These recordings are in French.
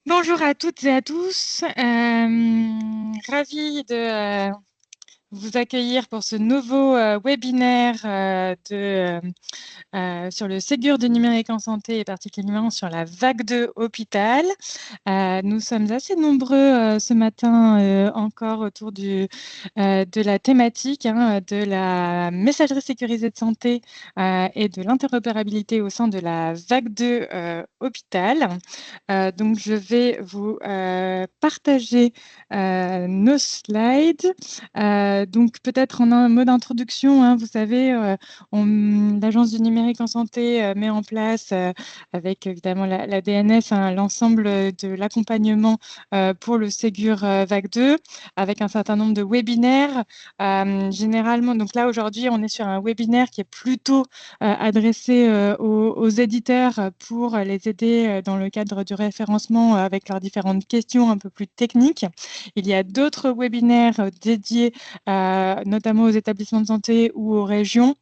Bonjour à toutes et à tous. Ravie de vous accueillir pour ce nouveau webinaire sur le Ségur du numérique en santé et particulièrement sur la vague 2 hôpital. Nous sommes assez nombreux ce matin encore autour de la thématique de la messagerie sécurisée de santé et de l'interopérabilité au sein de la vague 2 hôpital. Donc, je vais vous partager nos slides. Donc, peut-être en un mot d'introduction, vous savez, l'Agence du numérique en santé met en place, avec évidemment la DNS, l'ensemble de l'accompagnement pour le Ségur Vague 2, avec un certain nombre de webinaires. Généralement, donc là, aujourd'hui, on est sur un webinaire qui est plutôt adressé aux éditeurs pour les aider dans le cadre du référencement avec leurs différentes questions un peu plus techniques. Il y a d'autres webinaires dédiés notamment aux établissements de santé ou aux régions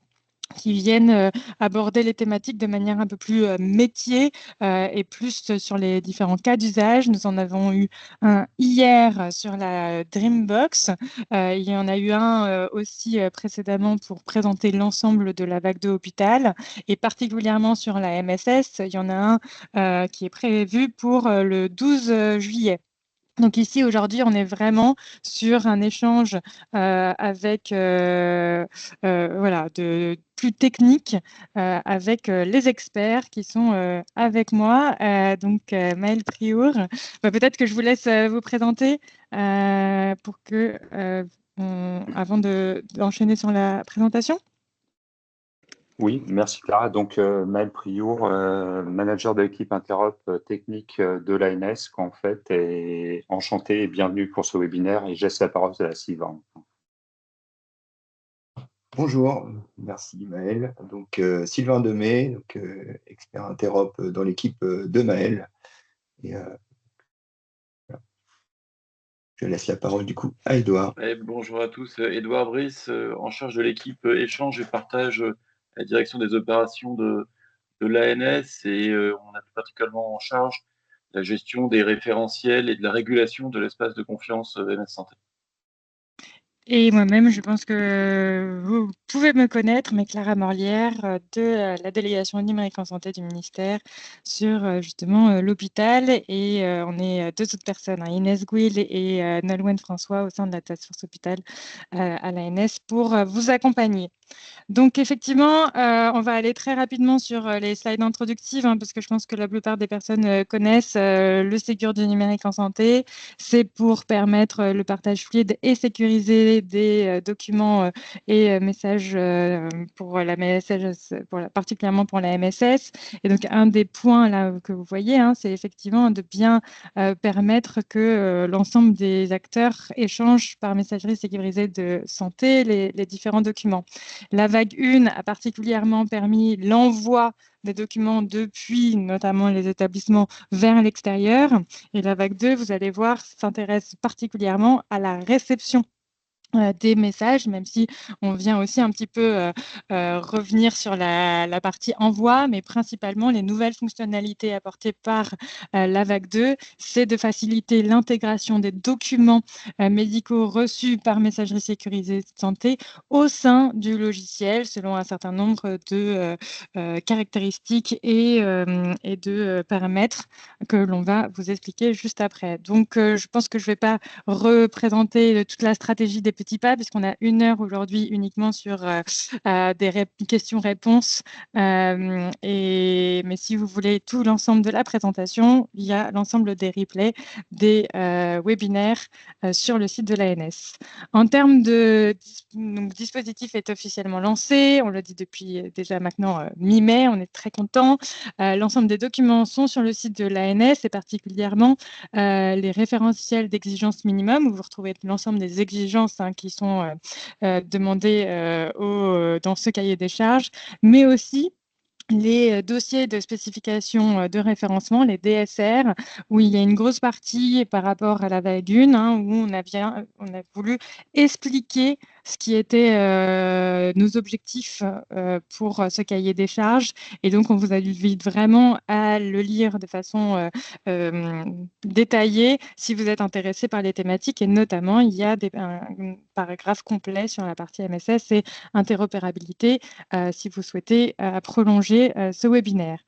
qui viennent aborder les thématiques de manière un peu plus métier et plus sur les différents cas d'usage. Nous en avons eu un hier sur la Dreambox. Il y en a eu un aussi précédemment pour présenter l'ensemble de la vague de hôpital et particulièrement sur la MSS. Il y en a un qui est prévu pour le 12 juillet. Donc ici, aujourd'hui, on est vraiment sur un échange avec, voilà, plus technique avec les experts qui sont avec moi. Donc, Maëlle Priour, peut-être que je vous laisse vous présenter pour que, avant d'enchaîner sur la présentation. Oui, merci Clara. Donc, Maël Priour, manager de l'équipe interop technique de l'ANS, en fait, et enchanté et bienvenue pour ce webinaire. Et je laisse la parole à Sylvain. Bonjour, merci Maël. Donc, Sylvain Demey, donc, expert interop dans l'équipe de Maël. Et, voilà. Je laisse la parole du coup à Edouard. Bonjour à tous, Edouard Brice, en charge de l'équipe échange et partage à la direction des opérations de l'ANS et on a plus particulièrement en charge la gestion des référentiels et de la régulation de l'espace de confiance MS Santé. Et moi-même, je pense que vous pouvez me connaître, mais Clara Morlière de la délégation numérique en santé du ministère sur justement l'hôpital. Et on est deux autres personnes, Inès Gouil et Nolwenn François au sein de la task force hôpital à l'ANS pour vous accompagner. Donc, effectivement, on va aller très rapidement sur les slides introductives, parce que je pense que la plupart des personnes connaissent le Ségur du numérique en santé. C'est pour permettre le partage fluide et sécurisé des documents et messages pour la MSS, particulièrement pour la MSS. Et donc, un des points là que vous voyez, c'est effectivement de bien permettre que l'ensemble des acteurs échangent par messagerie sécurisée de santé les différents documents. La vague 1 a particulièrement permis l'envoi des documents depuis notamment les établissements vers l'extérieur. Et la vague 2, vous allez voir, s'intéresse particulièrement à la réception des messages, même si on vient aussi un petit peu revenir sur la partie envoi, mais principalement les nouvelles fonctionnalités apportées par la vague 2, c'est de faciliter l'intégration des documents médicaux reçus par messagerie sécurisée de santé au sein du logiciel, selon un certain nombre de caractéristiques et de paramètres que l'on va vous expliquer juste après. Donc, je pense que je ne vais pas représenter toute la stratégie des petits pas, puisqu'on a 1 heure aujourd'hui uniquement sur des questions-réponses. Mais si vous voulez tout l'ensemble de la présentation, il y a l'ensemble des replays des webinaires sur le site de l'ANS. En termes de dispositif est officiellement lancé, on le dit depuis déjà maintenant mi-mai, on est très content. L'ensemble des documents sont sur le site de l'ANS et particulièrement les référentiels d'exigence minimum où vous retrouvez l'ensemble des exigences qui sont demandées dans ce cahier des charges, mais aussi les dossiers de spécification de référencement, les DSR, où il y a une grosse partie par rapport à la vague 1, où on a voulu expliquer ce qui était nos objectifs pour ce cahier des charges. Et donc, on vous invite vraiment à le lire de façon détaillée si vous êtes intéressé par les thématiques. Et notamment, il y a un paragraphe complet sur la partie MSS et interopérabilité si vous souhaitez prolonger ce webinaire.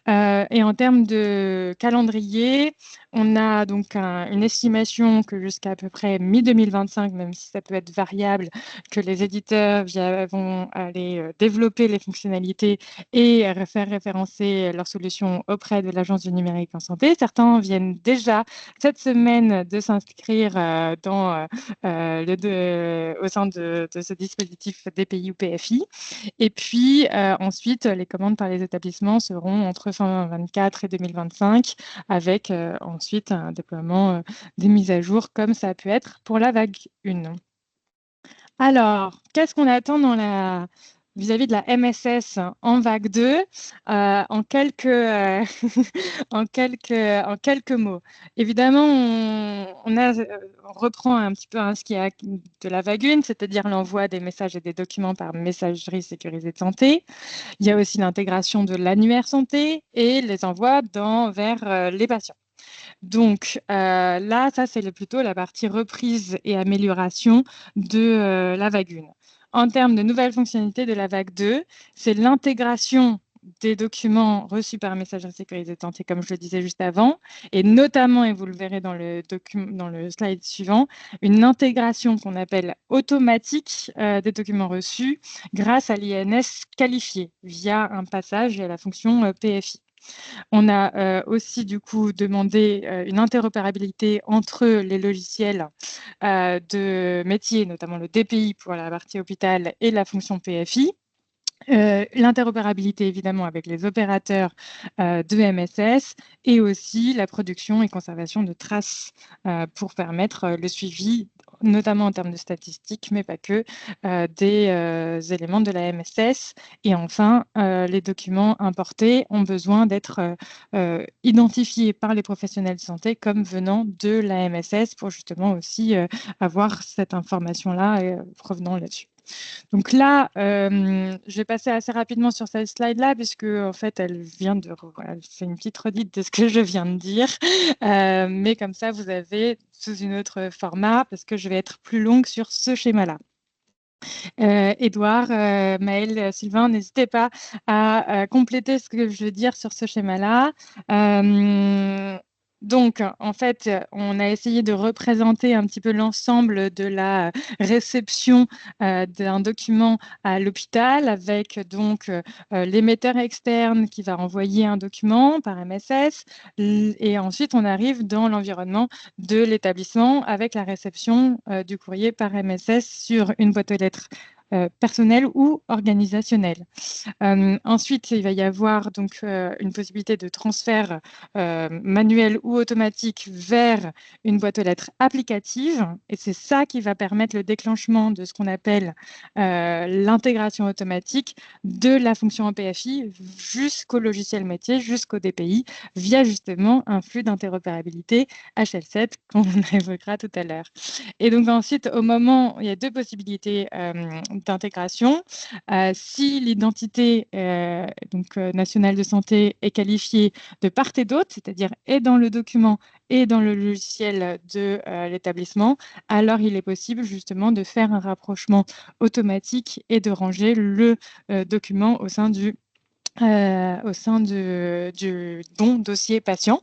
Et en termes de calendrier, on a donc une estimation que jusqu'à peu près mi-2025, même si ça peut être variable, que les éditeurs vont aller développer les fonctionnalités et faire référencer leurs solutions auprès de l'Agence du numérique en santé. Certains viennent déjà cette semaine de s'inscrire au sein de ce dispositif DPI ou PFI. Et puis ensuite, les commandes par les établissements seront entre fin 2024 et 2025, avec ensuite un déploiement des mises à jour, comme ça a pu être pour la vague 1. Alors, qu'est-ce qu'on attend vis-à-vis de la MSS en vague 2 en quelques mots. Évidemment, on reprend un petit peu ce qui est de la vague 1, c'est-à-dire l'envoi des messages et des documents par messagerie sécurisée de santé. Il y a aussi l'intégration de l'annuaire santé et les envois vers les patients. Donc là, ça, c'est plutôt la partie reprise et amélioration de la vague 1. En termes de nouvelles fonctionnalités de la vague 2, c'est l'intégration des documents reçus par messagerie sécurisée de santé, comme je le disais juste avant, et notamment, et vous le verrez dans le slide suivant, une intégration qu'on appelle automatique des documents reçus grâce à l'INS qualifié via un passage à la fonction PFI. On a aussi du coup demandé une interopérabilité entre les logiciels de métier, notamment le DPI pour la partie hôpital et la fonction PFI. L'interopérabilité évidemment avec les opérateurs de MSS et aussi la production et conservation de traces pour permettre le suivi, notamment en termes de statistiques, mais pas que, des éléments de la MSS. Et enfin, les documents importés ont besoin d'être identifiés par les professionnels de santé comme venant de la MSS pour justement aussi avoir cette information-là provenant là-dessus. Donc là, je vais passer assez rapidement sur cette slide-là, puisque en fait, elle fait une petite redite de ce que je viens de dire. Mais comme ça, vous avez sous une autre format, parce que je vais être plus longue sur ce schéma-là. Édouard, Maëlle, Sylvain, n'hésitez pas à compléter ce que je veux dire sur ce schéma-là. Donc, en fait, on a essayé de représenter un petit peu l'ensemble de la réception d'un document à l'hôpital avec donc l'émetteur externe qui va envoyer un document par MSS et ensuite on arrive dans l'environnement de l'établissement avec la réception du courrier par MSS sur une boîte aux lettres personnelle ou organisationnelle. Ensuite, il va y avoir donc une possibilité de transfert manuel ou automatique vers une boîte aux lettres applicative. Et c'est ça qui va permettre le déclenchement de ce qu'on appelle l'intégration automatique de la fonction en PFI jusqu'au logiciel métier, jusqu'au DPI, via justement un flux d'interopérabilité HL7 qu'on évoquera tout à l'heure. Et donc ensuite, au moment, il y a deux possibilités d'intégration. Si l'identité nationale de santé est qualifiée de part et d'autre, c'est-à-dire est dans le document et dans le logiciel de l'établissement, alors il est possible justement de faire un rapprochement automatique et de ranger le document au sein du bon dossier patient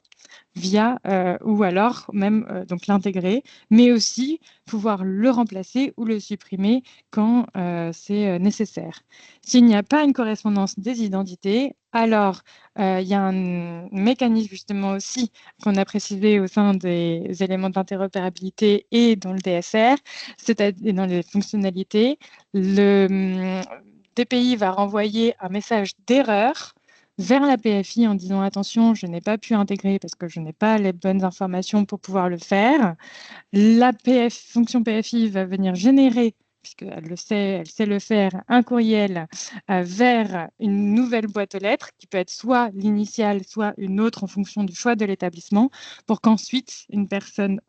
via ou alors même donc l'intégrer, mais aussi pouvoir le remplacer ou le supprimer quand c'est nécessaire. S'il n'y a pas une correspondance des identités, alors il y a un mécanisme justement aussi qu'on a précisé au sein des éléments d'interopérabilité et dans le DSR, c'est-à-dire dans les fonctionnalités, le DPI va renvoyer un message d'erreur vers la PFI en disant attention, je n'ai pas pu intégrer parce que je n'ai pas les bonnes informations pour pouvoir le faire. La fonction PFI va venir générer puisqu'elle le sait, elle sait le faire, un courriel vers une nouvelle boîte aux lettres, qui peut être soit l'initiale, soit une autre en fonction du choix de l'établissement, pour qu'ensuite une personne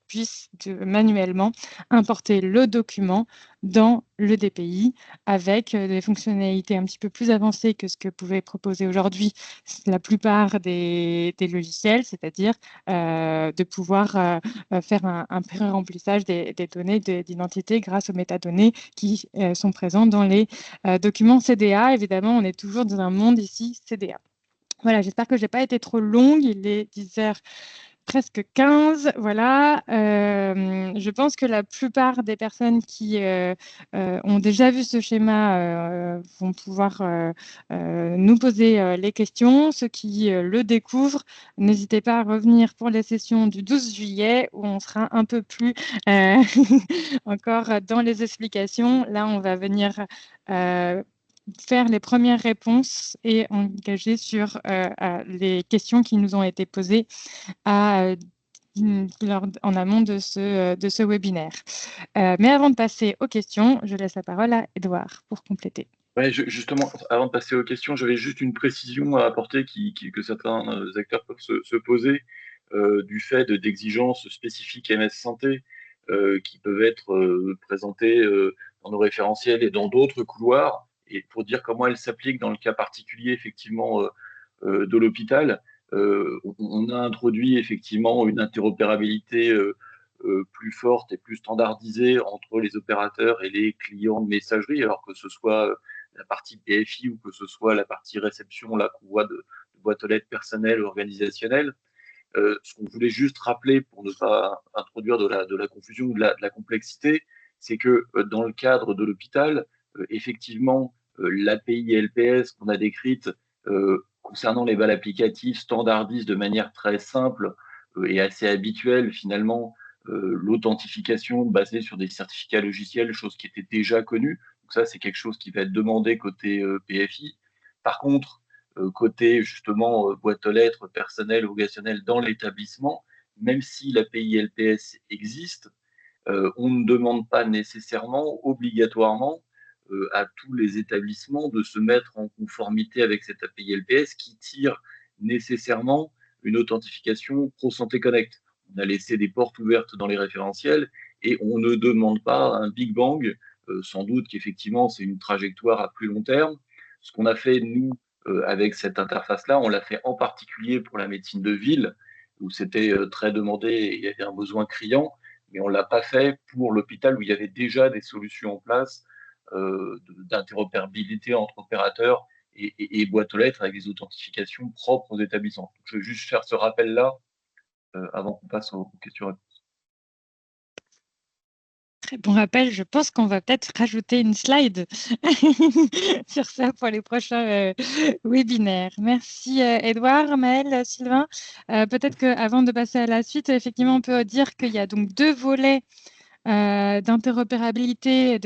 puisse manuellement importer le document dans le DPI avec des fonctionnalités un petit peu plus avancées que ce que pouvaient proposer aujourd'hui la plupart des logiciels, c'est-à-dire de pouvoir faire un pré-remplissage des données d'identité grâce aux métadonnées qui sont présentes dans les documents CDA. Évidemment, on est toujours dans un monde ici CDA. Voilà, j'espère que je n'ai pas été trop longue. Il est 10h presque 15, voilà. Je pense que la plupart des personnes qui ont déjà vu ce schéma vont pouvoir nous poser les questions. Ceux qui le découvrent, n'hésitez pas à revenir pour les sessions du 12 juillet où on sera un peu plus encore dans les explications. Là, on va venir faire les premières réponses et engager sur les questions qui nous ont été posées en amont de ce webinaire. Mais avant de passer aux questions, je laisse la parole à Edouard pour compléter. Ouais, justement, avant de passer aux questions, j'avais juste une précision à apporter que certains acteurs peuvent se poser du fait d'exigences spécifiques MS Santé qui peuvent être présentées dans nos référentiels et dans d'autres couloirs, et pour dire comment elles s'appliquent dans le cas particulier, effectivement, de l'hôpital. On a introduit effectivement une interopérabilité plus forte et plus standardisée entre les opérateurs et les clients de messagerie, alors que ce soit la partie PFI ou que ce soit la partie réception, là qu'on voit de boîte aux lettres personnelles, organisationnelles. Ce qu'on voulait juste rappeler pour ne pas introduire de la confusion ou de la complexité, c'est que dans le cadre de l'hôpital, effectivement, l'API LPS qu'on a décrite concernant les balles applicatives standardise de manière très simple et assez habituelle finalement l'authentification basée sur des certificats logiciels, chose qui était déjà connue. Donc ça, c'est quelque chose qui va être demandé côté PFI. Par contre, côté justement boîte aux lettres personnelle, organisationnelle dans l'établissement, même si l'API LPS existe, on ne demande pas nécessairement, obligatoirement, à tous les établissements de se mettre en conformité avec cette API LPS qui tire nécessairement une authentification Pro Santé Connect. On a laissé des portes ouvertes dans les référentiels et on ne demande pas un Big Bang. Sans doute qu'effectivement, c'est une trajectoire à plus long terme. Ce qu'on a fait, nous, avec cette interface-là, on l'a fait en particulier pour la médecine de ville, où c'était très demandé et il y avait un besoin criant, mais on ne l'a pas fait pour l'hôpital où il y avait déjà des solutions en place d'interopérabilité entre opérateurs et boîtes aux lettres avec des authentifications propres aux établissements. Donc, je vais juste faire ce rappel-là avant qu'on passe aux questions-réponses. Très bon rappel. Je pense qu'on va peut-être rajouter une slide sur ça pour les prochains webinaires. Merci Edouard, Maëlle, Sylvain. Peut-être qu'avant de passer à la suite, effectivement, on peut dire qu'il y a donc 2 volets d'interopérabilité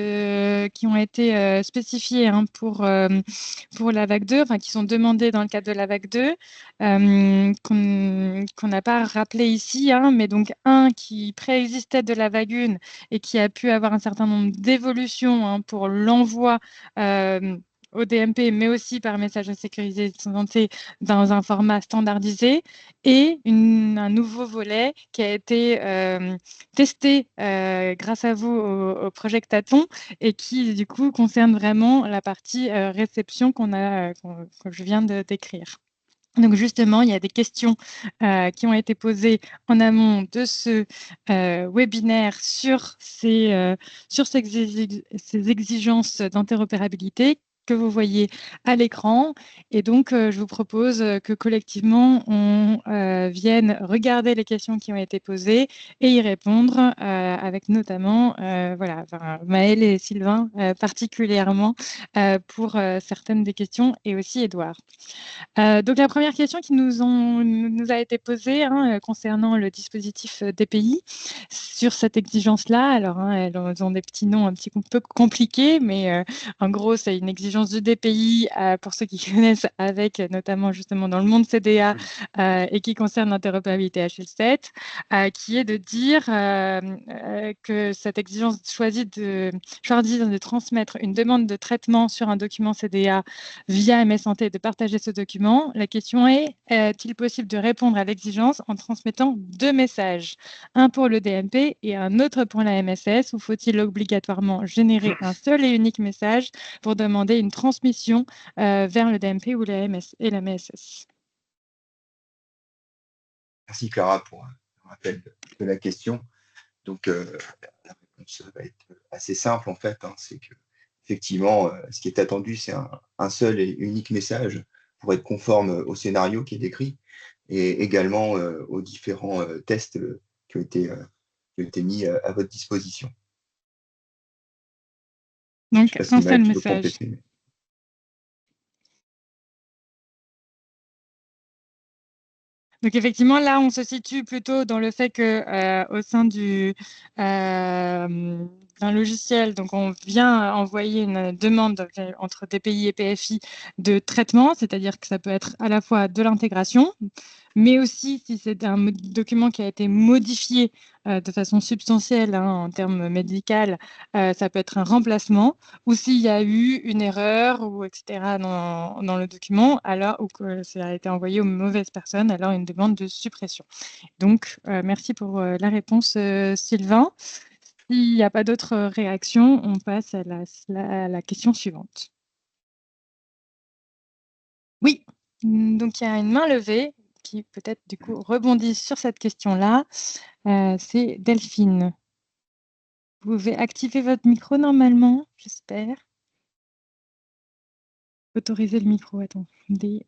qui ont été spécifiés pour la vague 2, enfin qui sont demandés dans le cadre de la vague 2, qu'on n'a pas rappelé ici, mais donc un qui préexistait de la vague 1 et qui a pu avoir un certain nombre d'évolutions pour l'envoi au DMP, mais aussi par message sécurisé de santé dans un format standardisé, et un nouveau volet qui a été testé grâce à vous au Projectathon et qui, du coup, concerne vraiment la partie réception que je viens de décrire. Donc, justement, il y a des questions qui ont été posées en amont de ce webinaire sur ces exigences d'interopérabilité que vous voyez à l'écran. Et donc, je vous propose que collectivement, on vienne regarder les questions qui ont été posées et y répondre avec notamment Maëlle et Sylvain particulièrement pour certaines des questions, et aussi Edouard. Donc, la première question qui nous a été posée concernant le dispositif DPI sur cette exigence-là. Alors, elles ont des petits noms un petit peu compliqués, mais en gros, c'est une exigence exigences du DPI, pour ceux qui connaissent, avec notamment justement dans le monde CDA et qui concerne l'interopérabilité HL7, qui est de dire que cette exigence choisit de transmettre une demande de traitement sur un document CDA via MS Santé et de partager ce document. La question est-il possible de répondre à l'exigence en transmettant 2 messages, un pour le DMP et un autre pour la MSS, ou faut-il obligatoirement générer un seul et unique message pour demander une transmission vers le DMP ou la MS et la MSS? Merci Clara pour un rappel de la question. Donc, la réponse va être assez simple en fait. C'est que effectivement, ce qui est attendu, c'est un seul et unique message pour être conforme au scénario qui est décrit et également aux différents tests qui ont été mis à votre disposition. Donc, un seul message. Donc effectivement, là, on se situe plutôt dans le fait que au sein d'un logiciel, donc on vient envoyer une demande entre DPI et PFI de traitement, c'est-à-dire que ça peut être à la fois de l'intégration, mais aussi si c'est un document qui a été modifié de façon substantielle en termes médicaux, ça peut être un remplacement, ou s'il y a eu une erreur, ou etc. dans le document, alors, ou que ça a été envoyé aux mauvaises personnes, alors une demande de suppression. Donc, merci pour la réponse, Sylvain. S'il n'y a pas d'autres réactions, on passe à la question suivante. Oui, donc il y a une main levée qui peut-être du coup rebondit sur cette question-là. C'est Delphine. Vous pouvez activer votre micro normalement, j'espère. Autoriser le micro, attendez.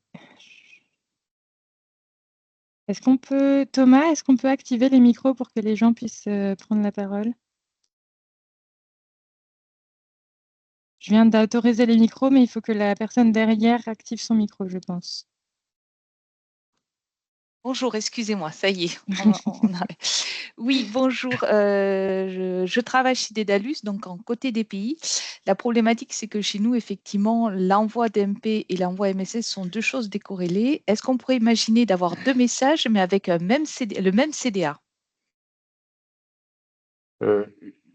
Thomas, est-ce qu'on peut activer les micros pour que les gens puissent prendre la parole? Je viens d'autoriser les micros, mais il faut que la personne derrière active son micro, je pense. Bonjour, excusez-moi, ça y est. Oui, bonjour. Je travaille chez Dédalus, donc en côté DPI. La problématique, c'est que chez nous, effectivement, l'envoi DMP et l'envoi MSS sont 2 choses décorrélées. Est-ce qu'on pourrait imaginer d'avoir 2 messages, mais avec le même CDA?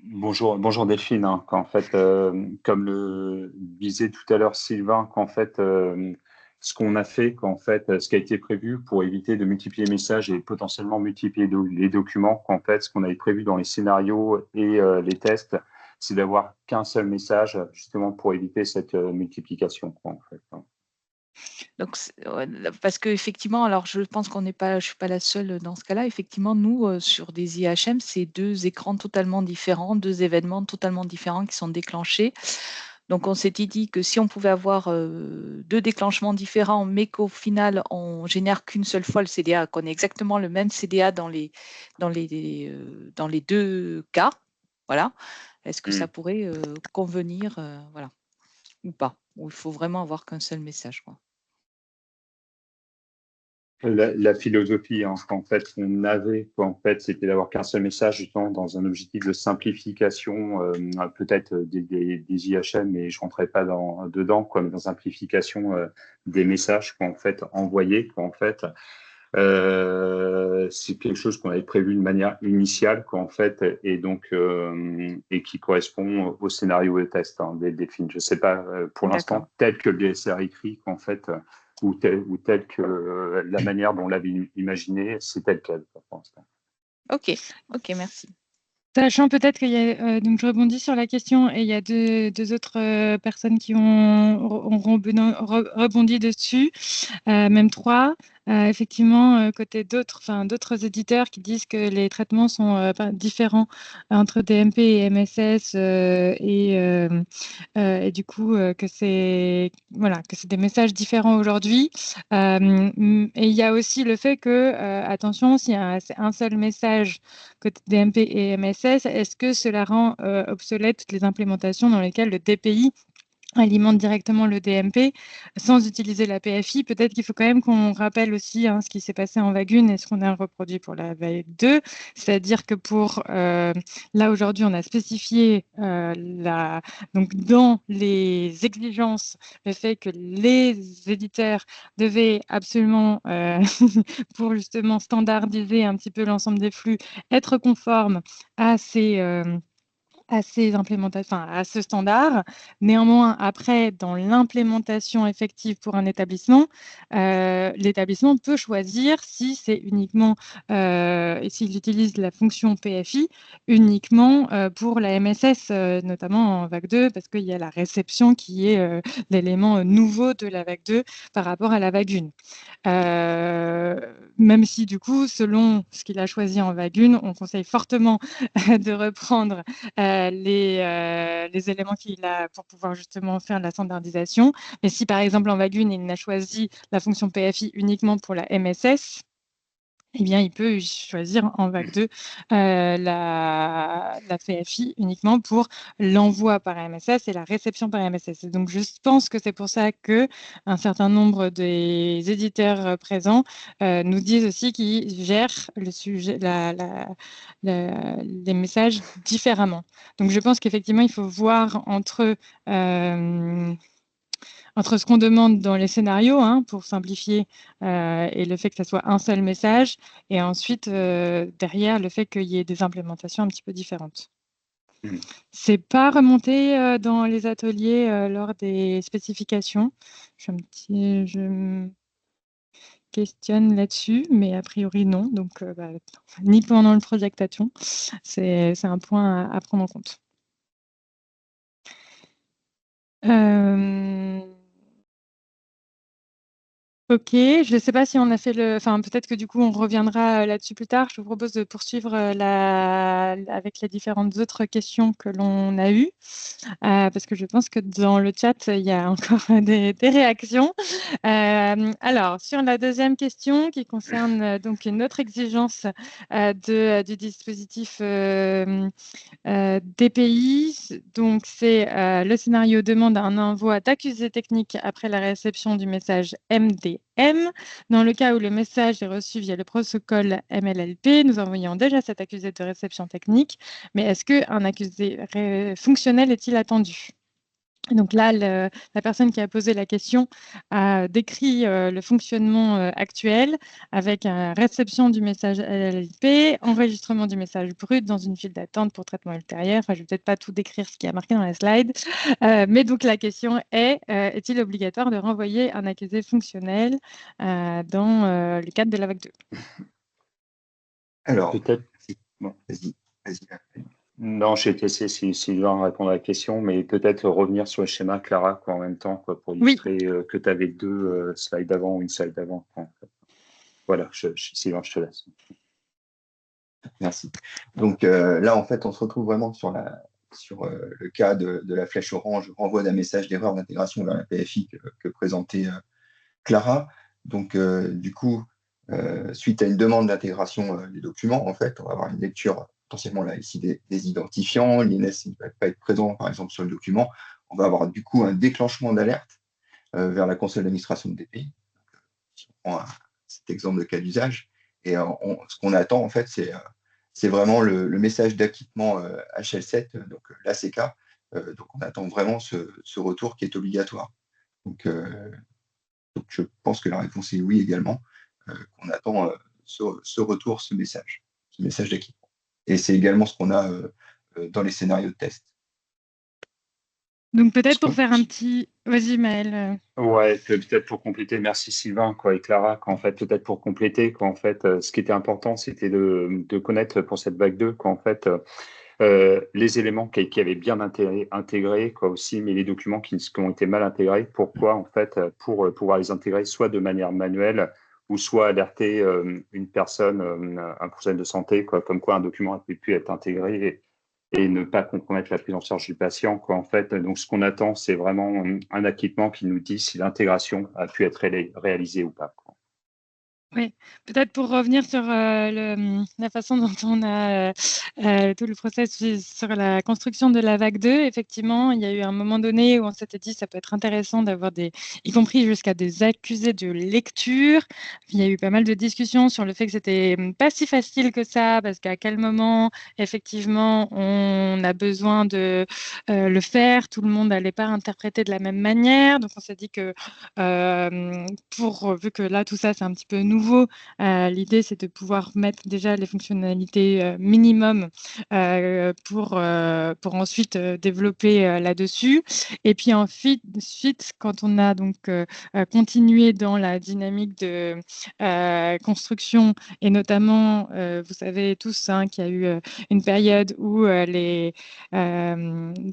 Bonjour Delphine. En fait, comme le disait tout à l'heure Sylvain, qu'en fait, ce qu'on a fait, ce qui a été prévu pour éviter de multiplier les messages et potentiellement multiplier les documents, ce qu'on avait prévu dans les scénarios et les tests, c'est d'avoir qu'un seul message, justement pour éviter cette multiplication, en fait. Donc, parce qu'effectivement, alors je pense je ne suis pas la seule dans ce cas-là. Effectivement, nous, sur des IHM, c'est 2 écrans totalement différents, 2 événements totalement différents qui sont déclenchés. Donc, on s'était dit que si on pouvait avoir 2 déclenchements différents, mais qu'au final, on génère qu'une seule fois le CDA, qu'on ait exactement le même CDA dans les 2 cas, voilà. Est-ce que ça pourrait convenir, voilà, ou pas? Ou il faut vraiment avoir qu'un seul message, quoi? La philosophie, qu'on avait, c'était d'avoir qu'un seul message, justement, dans un objectif de simplification, peut-être des IHM, mais je rentrerai pas dedans, mais dans simplification des messages envoyés, c'est quelque chose qu'on avait prévu de manière initiale, et donc et qui correspond au scénario de test des films. Je ne sais pas pour l'instant tel que le DSR écrit, ou tel que la manière dont on l'avait imaginé, c'est tel quel pour l'instant. Ok, merci. Sachant peut-être qu'il y a, donc je rebondis sur la question, et il y a deux autres personnes qui ont rebondi dessus, même 3. Effectivement, côté d'autres éditeurs qui disent que les traitements sont différents entre DMP et MSS, et du coup que c'est des messages différents aujourd'hui. Et il y a aussi le fait que, attention, s'il y a un seul message côté DMP et MSS, est-ce que cela rend obsolète toutes les implémentations dans lesquelles le DPI alimente directement le DMP sans utiliser la PFI. Peut-être qu'il faut quand même qu'on rappelle aussi ce qui s'est passé en vague 1 et ce qu'on a reproduit pour la vague 2. C'est-à-dire que là aujourd'hui, on a spécifié donc dans les exigences le fait que les éditeurs devaient absolument, pour justement standardiser un petit peu l'ensemble des flux, être conformes à ces implémentations, à ce standard. Néanmoins, après, dans l'implémentation effective pour un établissement, l'établissement peut choisir si c'est uniquement, s'il utilise la fonction PFI uniquement pour la MSS, notamment en vague 2, parce qu'il y a la réception qui est l'élément nouveau de la vague 2 par rapport à la vague 1. Même si du coup, selon ce qu'il a choisi en vague 1, on conseille fortement de reprendre les éléments qu'il a pour pouvoir justement faire la standardisation. Mais si par exemple en vague 1, il n'a choisi la fonction PFI uniquement pour la MSS, eh bien, il peut choisir en vague 2 la PFI uniquement pour l'envoi par MSS et la réception par MSS. Et donc, je pense que c'est pour ça qu'un certain nombre des éditeurs présents nous disent aussi qu'ils gèrent le sujet, les messages différemment. Donc, je pense qu'effectivement, il faut voir entre ce qu'on demande dans les scénarios, pour simplifier, et le fait que ça soit un seul message, et ensuite, derrière, le fait qu'il y ait des implémentations un petit peu différentes. C'est pas remonté dans les ateliers lors des spécifications. Je me questionne là-dessus, mais a priori non. Donc, ni pendant le Project Action. C'est un point à prendre en compte. Ok, je ne sais pas si on a fait peut-être que du coup on reviendra là-dessus plus tard. Je vous propose de poursuivre avec les différentes autres questions que l'on a eues, parce que je pense que dans le chat, il y a encore des réactions. Alors, sur la deuxième question qui concerne donc une autre exigence du dispositif DPI, donc c'est le scénario demande un envoi d'accusé technique après la réception du message MDM. Dans le cas où le message est reçu via le protocole MLLP, nous envoyons déjà cet accusé de réception technique, mais est-ce qu'un accusé fonctionnel est-il attendu ? Donc là, la personne qui a posé la question a décrit le fonctionnement actuel avec réception du message LLP, enregistrement du message brut dans une file d'attente pour traitement ultérieur. Enfin, je ne vais peut-être pas tout décrire ce qui est marqué dans la slide. Mais donc, la question est-il obligatoire de renvoyer un accusé fonctionnel dans le cadre de la vague 2 ? Alors, peut-être. Bon, vas-y. Non, j'ai laissé Sylvain répondre à la question, mais peut-être revenir sur le schéma, Clara, en même temps, pour illustrer que tu avais deux slides avant ou une slide avant. Voilà, Sylvain, je te laisse. Merci. Donc là, en fait, on se retrouve vraiment sur le cas de la flèche orange, renvoi d'un message d'erreur d'intégration vers la PFI que présentait Clara. Donc, du coup, suite à une demande d'intégration des documents, en fait, on va avoir une lecture potentiellement là ici des identifiants. L'INS ne va pas être présent, par exemple, sur le document. On va avoir du coup un déclenchement d'alerte vers la console d'administration de DPI. Si on prend cet exemple de cas d'usage, et ce qu'on attend, en fait, c'est vraiment le message d'acquittement HL7, donc l'ACK. Donc, on attend vraiment ce retour qui est obligatoire. Donc, je pense que la réponse est oui également, qu'on attend ce retour, ce message d'acquittement. Et c'est également ce qu'on a dans les scénarios de test. Donc peut-être pour faire un petit... Vas-y Maël. Ouais, peut-être pour compléter, merci Sylvain et Clara, peut-être pour compléter, ce qui était important, c'était de connaître pour cette vague 2, les éléments qui avaient bien intégrés, aussi, mais les documents qui ont été mal intégrés. Pourquoi, pour pouvoir les intégrer soit de manière manuelle ou soit alerter une personne, un professionnel de santé, comme quoi un document a pu être intégré et ne pas compromettre la prise en charge du patient. Donc, ce qu'on attend, c'est vraiment un acquittement qui nous dit si l'intégration a pu être réalisée ou pas. Oui, peut-être pour revenir sur la façon dont on a tout le processus sur la construction de la vague 2, effectivement, il y a eu un moment donné où on s'était dit ça peut être intéressant d'avoir y compris jusqu'à des accusés de lecture. Il y a eu pas mal de discussions sur le fait que c'était pas si facile que ça, parce qu'à quel moment, effectivement, on a besoin de le faire, tout le monde n'allait pas interpréter de la même manière. Donc on s'est dit que vu que là, tout ça, c'est un petit peu nouveau, l'idée, c'est de pouvoir mettre déjà les fonctionnalités minimum pour ensuite développer là-dessus. Et puis ensuite, quand on a donc continué dans la dynamique de construction, et notamment, vous savez tous qu'il y a eu une période où les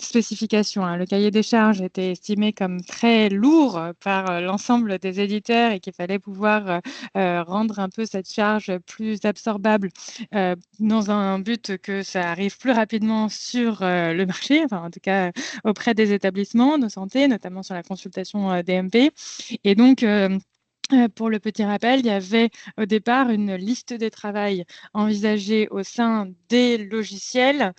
spécifications, le cahier des charges était estimé comme très lourd par l'ensemble des éditeurs et qu'il fallait pouvoir rendre un peu cette charge plus absorbable dans un but que ça arrive plus rapidement sur le marché, enfin en tout cas auprès des établissements de santé, notamment sur la consultation DMP. Et donc, pour le petit rappel, il y avait au départ une liste de travail envisagée au sein des logiciels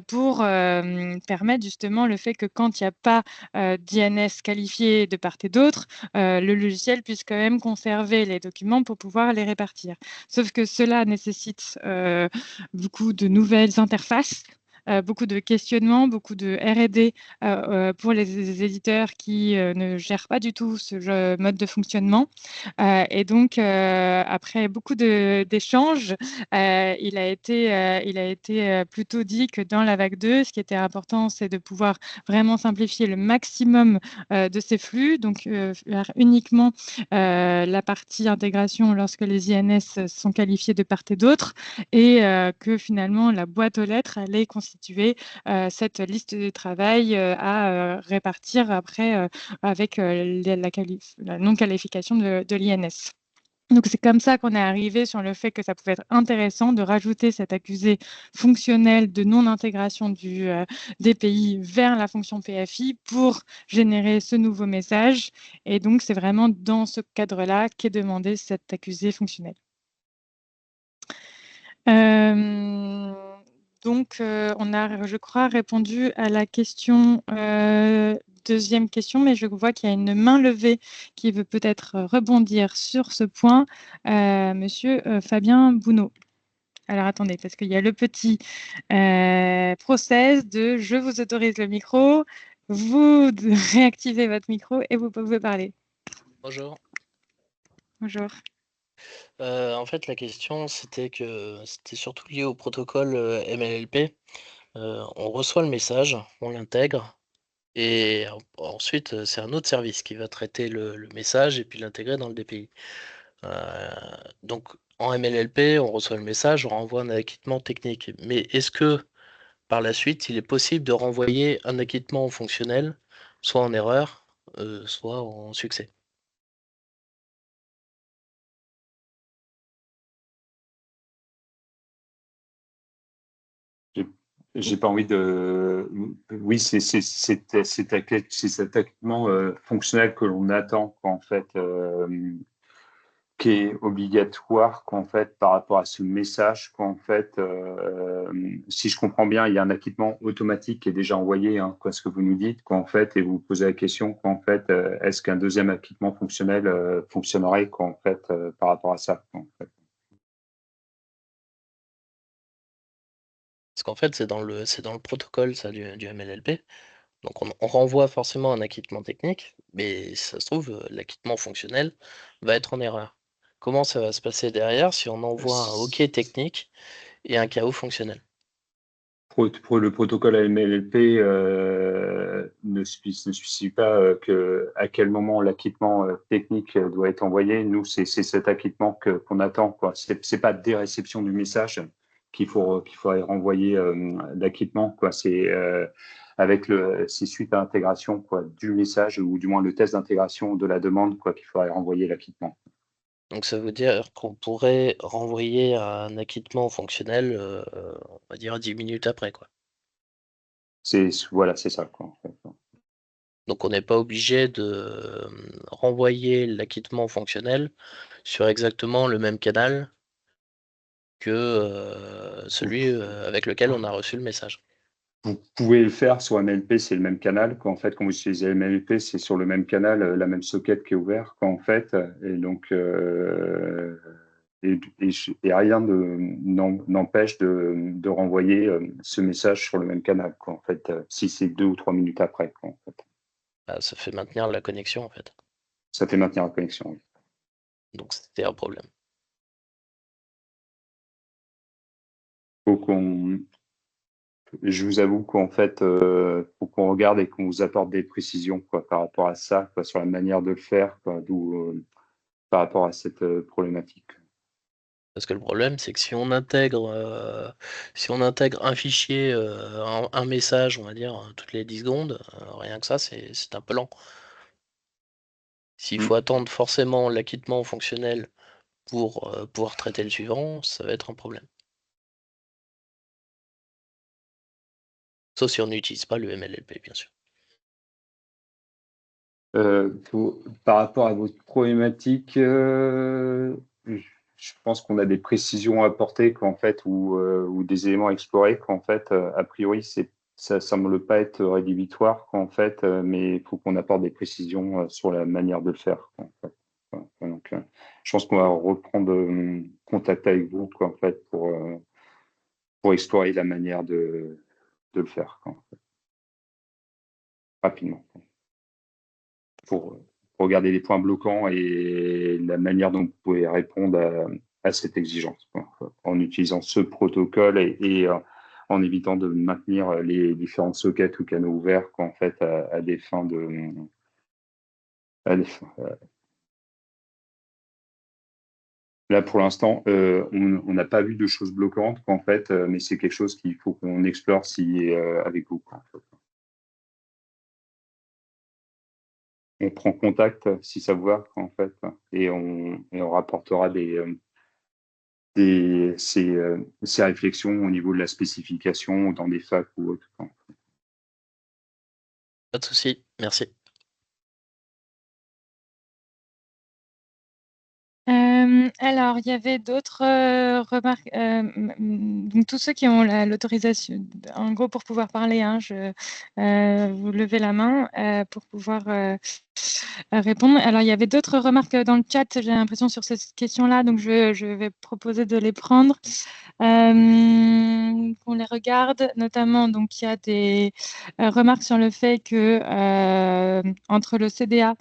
pour permettre justement le fait que quand il n'y a pas d'INS qualifié de part et d'autre, le logiciel puisse quand même conserver les documents pour pouvoir les répartir. Sauf que cela nécessite beaucoup de nouvelles interfaces. Beaucoup de questionnements, beaucoup de R&D pour les éditeurs qui ne gèrent pas du tout ce mode de fonctionnement. Et donc, après beaucoup d'échanges, il a été plutôt dit que dans la vague 2, ce qui était important, c'est de pouvoir vraiment simplifier le maximum de ces flux, donc faire uniquement la partie intégration lorsque les INS sont qualifiés de part et d'autre, et que finalement la boîte aux lettres allait constituer cette liste de travail à répartir après avec la non-qualification de l'INS. Donc, c'est comme ça qu'on est arrivé sur le fait que ça pouvait être intéressant de rajouter cet accusé fonctionnel de non-intégration des pays vers la fonction PFI pour générer ce nouveau message. Et donc, c'est vraiment dans ce cadre-là qu'est demandé cet accusé fonctionnel. Donc, on a, je crois, répondu à la question, deuxième question, mais je vois qu'il y a une main levée qui veut peut-être rebondir sur ce point. Monsieur Fabien Bounot. Alors, attendez, parce qu'il y a le petit process de « je vous autorise le micro », vous réactivez votre micro et vous pouvez parler. Bonjour. Bonjour. En fait, la question, c'était surtout lié au protocole MLLP. On reçoit le message, on l'intègre, et ensuite, c'est un autre service qui va traiter le message et puis l'intégrer dans le DPI. Donc, en MLLP, on reçoit le message, on renvoie un acquittement technique. Mais est-ce que, par la suite, il est possible de renvoyer un acquittement fonctionnel, soit en erreur, soit en succès? J'ai pas envie de. Oui, c'est cet acquittement fonctionnel que l'on attend, en fait, qui est obligatoire, qu'en fait, par rapport à ce message, qu'en fait, si je comprends bien, il y a un acquittement automatique qui est déjà envoyé, quoi, ce que vous nous dites, qu'en fait, et vous posez la question, qu'en fait, est-ce qu'un deuxième acquittement fonctionnel fonctionnerait, qu'en fait, par rapport à ça, en fait. Parce qu'en fait, c'est dans le protocole ça, du MLLP. Donc on renvoie forcément un acquittement technique, mais ça se trouve, l'acquittement fonctionnel va être en erreur. Comment ça va se passer derrière si on envoie un OK technique et un KO fonctionnel? Pour le protocole MLLP ne spécifie pas à quel moment l'acquittement technique doit être envoyé. Nous, c'est cet acquittement qu'on attend, quoi. C'est pas des réceptions du message qu'il faudrait renvoyer d'acquittement, quoi. C'est suite à l'intégration, quoi, du message, ou du moins le test d'intégration de la demande, quoi, qu'il faudrait renvoyer l'acquittement. Donc ça veut dire qu'on pourrait renvoyer un acquittement fonctionnel, on va dire 10 minutes après, quoi. Voilà, c'est ça, quoi, en fait. Donc on n'est pas obligé de renvoyer l'acquittement fonctionnel sur exactement le même canal que celui avec lequel on a reçu le message. Vous pouvez le faire sur MLP, c'est le même canal. Quand vous utilisez MLP, c'est sur le même canal, la même socket qui est ouverte. Et donc, et rien n'empêche de renvoyer ce message sur le même canal, si c'est 2 ou 3 minutes après. Bah, ça fait maintenir la connexion, en fait. Ça fait maintenir la connexion. Oui. Donc, c'était un problème. Je vous avoue faut qu'on regarde et qu'on vous apporte des précisions par rapport à ça, sur la manière de le faire, par rapport à cette problématique. Parce que le problème, c'est que si on intègre un fichier, un message, on va dire, toutes les 10 secondes, rien que ça, c'est un peu lent. S'il faut attendre forcément l'acquittement fonctionnel pour pouvoir traiter le suivant, ça va être un problème. Sauf si on n'utilise pas le MLLP, bien sûr. Par rapport à votre problématique, je pense qu'on a des précisions à apporter ou des éléments à explorer a priori ça semble pas être rédhibitoire mais il faut qu'on apporte des précisions sur la manière de le faire. Donc, je pense qu'on va reprendre contact avec vous pour explorer la manière de le faire rapidement. Pour regarder les points bloquants et la manière dont vous pouvez répondre à cette exigence, en utilisant ce protocole et en évitant de maintenir les différentes sockets ou canaux ouverts à des fins de... Là, pour l'instant, on n'a pas vu de choses bloquantes, mais c'est quelque chose qu'il faut qu'on explore avec vous. On prend contact si ça vous va, et on rapportera ces réflexions au niveau de la spécification dans des facs ou autre. Pas de souci, merci. Alors, il y avait d'autres remarques. Donc, tous ceux qui ont l'autorisation, en gros, pour pouvoir parler, vous levez la main pour pouvoir répondre. Alors, il y avait d'autres remarques dans le chat, j'ai l'impression, sur cette question-là, donc je vais proposer de les prendre. Qu'on les regarde, notamment, donc il y a des remarques sur le fait que entre le CDA,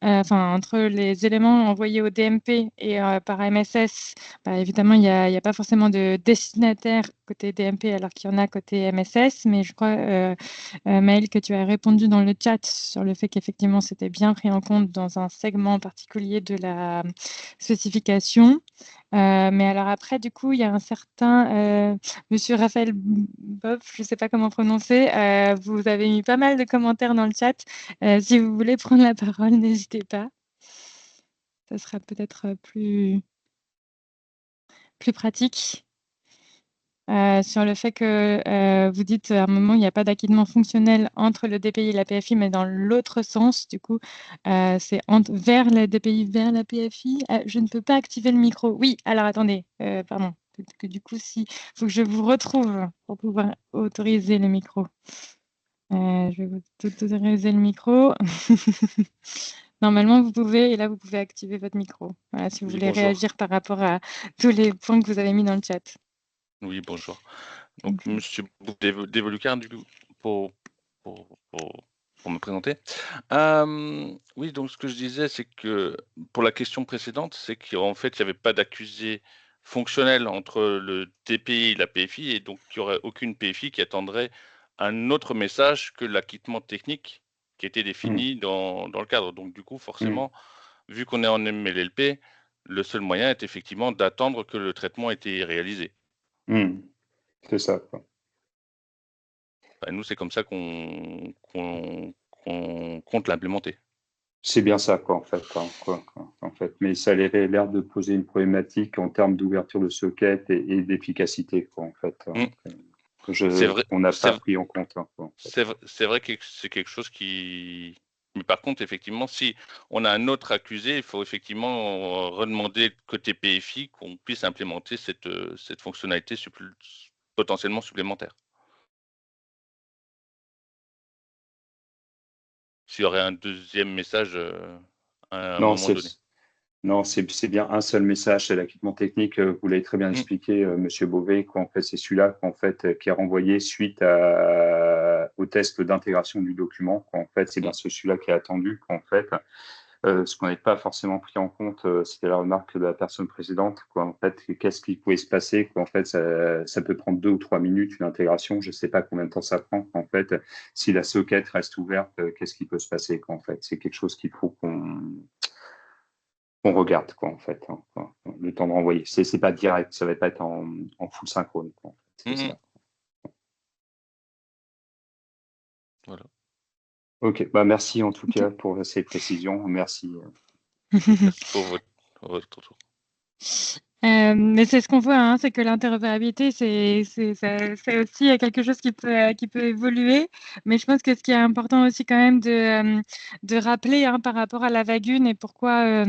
entre les éléments envoyés au DMP et par MSS, évidemment, il n'y a pas forcément de destinataire côté DMP alors qu'il y en a côté MSS, mais je crois, Maëlle, que tu as répondu dans le chat sur le fait qu'effectivement, c'était bien pris en compte dans un segment particulier de la spécification. Mais alors après, du coup, il y a un certain monsieur Raphaël Boff, je ne sais pas comment prononcer. Vous avez mis pas mal de commentaires dans le chat. Si vous voulez prendre la parole, n'hésitez pas. Ça sera peut-être plus pratique. Sur le fait que vous dites à un moment, il n'y a pas d'acquittement fonctionnel entre le DPI et la PFI, mais dans l'autre sens, du coup, c'est vers le DPI, vers la PFI. Je ne peux pas activer le micro. Oui, alors attendez, pardon. Peut-être que du coup, il faut que je vous retrouve pour pouvoir autoriser le micro. Je vais vous autoriser le micro. Normalement, vous pouvez, et là, vous pouvez activer votre micro. Voilà, si vous voulez réagir par rapport à tous les points que vous avez mis dans le chat. Oui, bonjour. Donc, monsieur Devolucar, du coup, pour me présenter. Oui, donc ce que je disais, c'est que pour la question précédente, c'est qu'en fait, il n'y avait pas d'accusé fonctionnel entre le DPI et la PFI, et donc il n'y aurait aucune PFI qui attendrait un autre message que l'acquittement technique qui était défini dans le cadre. Donc, du coup, forcément, vu qu'on est en MLLP, le seul moyen est effectivement d'attendre que le traitement ait été réalisé. C'est ça. Nous, c'est comme ça qu'on compte l'implémenter. C'est bien ça, en fait. Mais ça a l'air de poser une problématique en termes d'ouverture de socket et d'efficacité, en fait. C'est vrai, on n'a pas pris en compte. C'est vrai que c'est quelque chose qui Mais par contre, effectivement, si on a un autre accusé, il faut effectivement redemander côté PFI qu'on puisse implémenter cette fonctionnalité potentiellement supplémentaire. S'il y aurait un deuxième message à un Non, moment donné. Non, c'est bien un seul message, c'est l'acquittement technique. Vous l'avez très bien expliqué, Monsieur Beauvais, qu'en fait, c'est celui-là qui est renvoyé suite au test d'intégration du document. En fait, c'est bien celui-là qui est attendu. Qu'en fait, ce qu'on n'avait pas forcément pris en compte, c'était la remarque de la personne précédente. En fait, qu'est-ce qui pouvait se passer? En fait, ça peut prendre 2 ou 3 minutes une intégration. Je ne sais pas combien de temps ça prend. En fait, si la socket reste ouverte, qu'est-ce qui peut se passer? En fait, c'est quelque chose qu'il faut qu'on regarde, en fait, le temps de renvoyer. C'est pas direct, ça va pas être en full synchrone, en fait, c'est ça. Voilà. Ok, merci en tout cas pour ces précisions. Merci. Merci pour votre retour. Mais c'est ce qu'on voit, hein, c'est que l'interopérabilité, c'est aussi quelque chose qui peut évoluer. Mais je pense que ce qui est important aussi quand même de rappeler, hein, par rapport à la vague 1 et pourquoi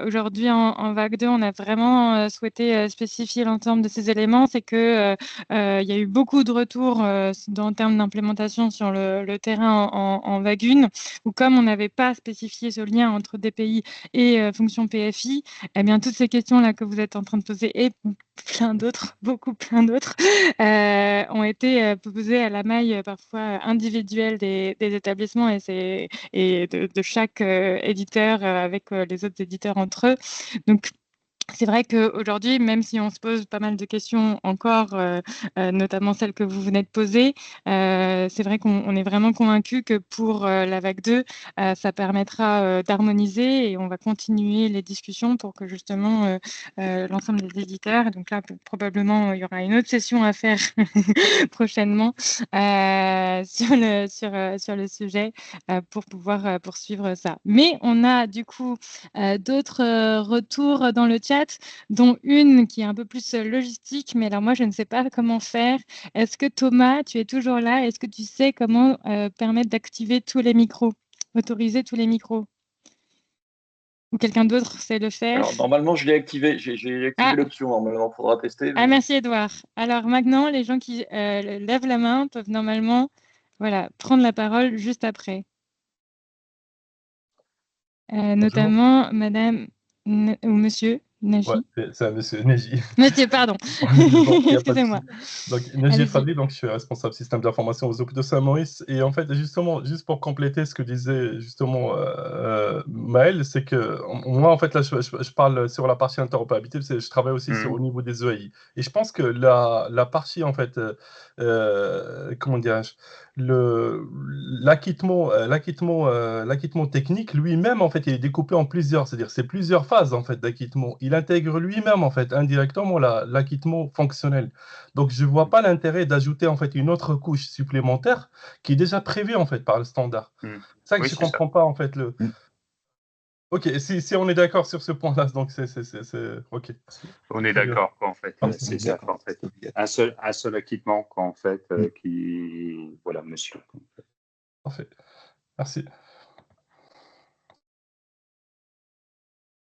aujourd'hui en vague 2, on a vraiment souhaité spécifier l'ensemble de ces éléments, c'est que il y a eu beaucoup de retours en termes d'implémentation sur le terrain en vague 1, où comme on n'avait pas spécifié ce lien entre DPI et fonction PFI, eh bien toutes ces questions-là que vous êtes en train de poser et plein d'autres, plein d'autres, ont été posées à la maille parfois individuelle des établissements et de chaque éditeur avec les autres éditeurs entre eux. Donc, c'est vrai qu'aujourd'hui, même si on se pose pas mal de questions encore, notamment celles que vous venez de poser, c'est vrai qu'on est vraiment convaincu que pour la vague 2, ça permettra d'harmoniser et on va continuer les discussions pour que justement l'ensemble des éditeurs, donc là probablement il y aura une autre session à faire prochainement sur le sujet pour pouvoir poursuivre ça. Mais on a du coup d'autres retours dans le chat, dont une qui est un peu plus logistique, mais alors moi, je ne sais pas comment faire. Est-ce que Thomas, tu es toujours là? Est-ce que tu sais comment permettre d'activer tous les micros, autoriser tous les micros? Ou quelqu'un d'autre sait le faire? Alors, normalement, je l'ai activé. J'ai activé l'option. Normalement, il faudra tester. Ah, merci, Edouard. Alors maintenant, les gens qui lèvent la main peuvent normalement prendre la parole juste après. Notamment Madame ou Monsieur Nagy. Ouais, c'est un Monsieur Neji. Monsieur, pardon. Excusez-moi. Donc, Neji Fadli, donc je suis responsable système d'information aux hôpitaux Saint-Maurice. Et en fait, justement, juste pour compléter ce que disait justement Maël, c'est que moi, en fait, là, je parle sur la partie interopérabilité, parce que je travaille aussi au niveau des EAI. Et je pense que la partie, en fait, comment dirais-je, l'acquittement technique lui-même, en fait, il est découpé en plusieurs, c'est-à-dire c'est plusieurs phases, en fait, d'acquittement. Il intègre lui-même, en fait, indirectement l'acquittement fonctionnel. Donc, je ne vois pas l'intérêt d'ajouter, en fait, une autre couche supplémentaire qui est déjà prévue, en fait, par le standard. C'est ça que je ne comprends pas, en fait. Ok, si on est d'accord sur ce point-là, donc c'est ok. On est d'accord, en fait. C'est ça, en fait. Un seul acquittement, en fait, qui... Voilà, monsieur. Parfait. Merci.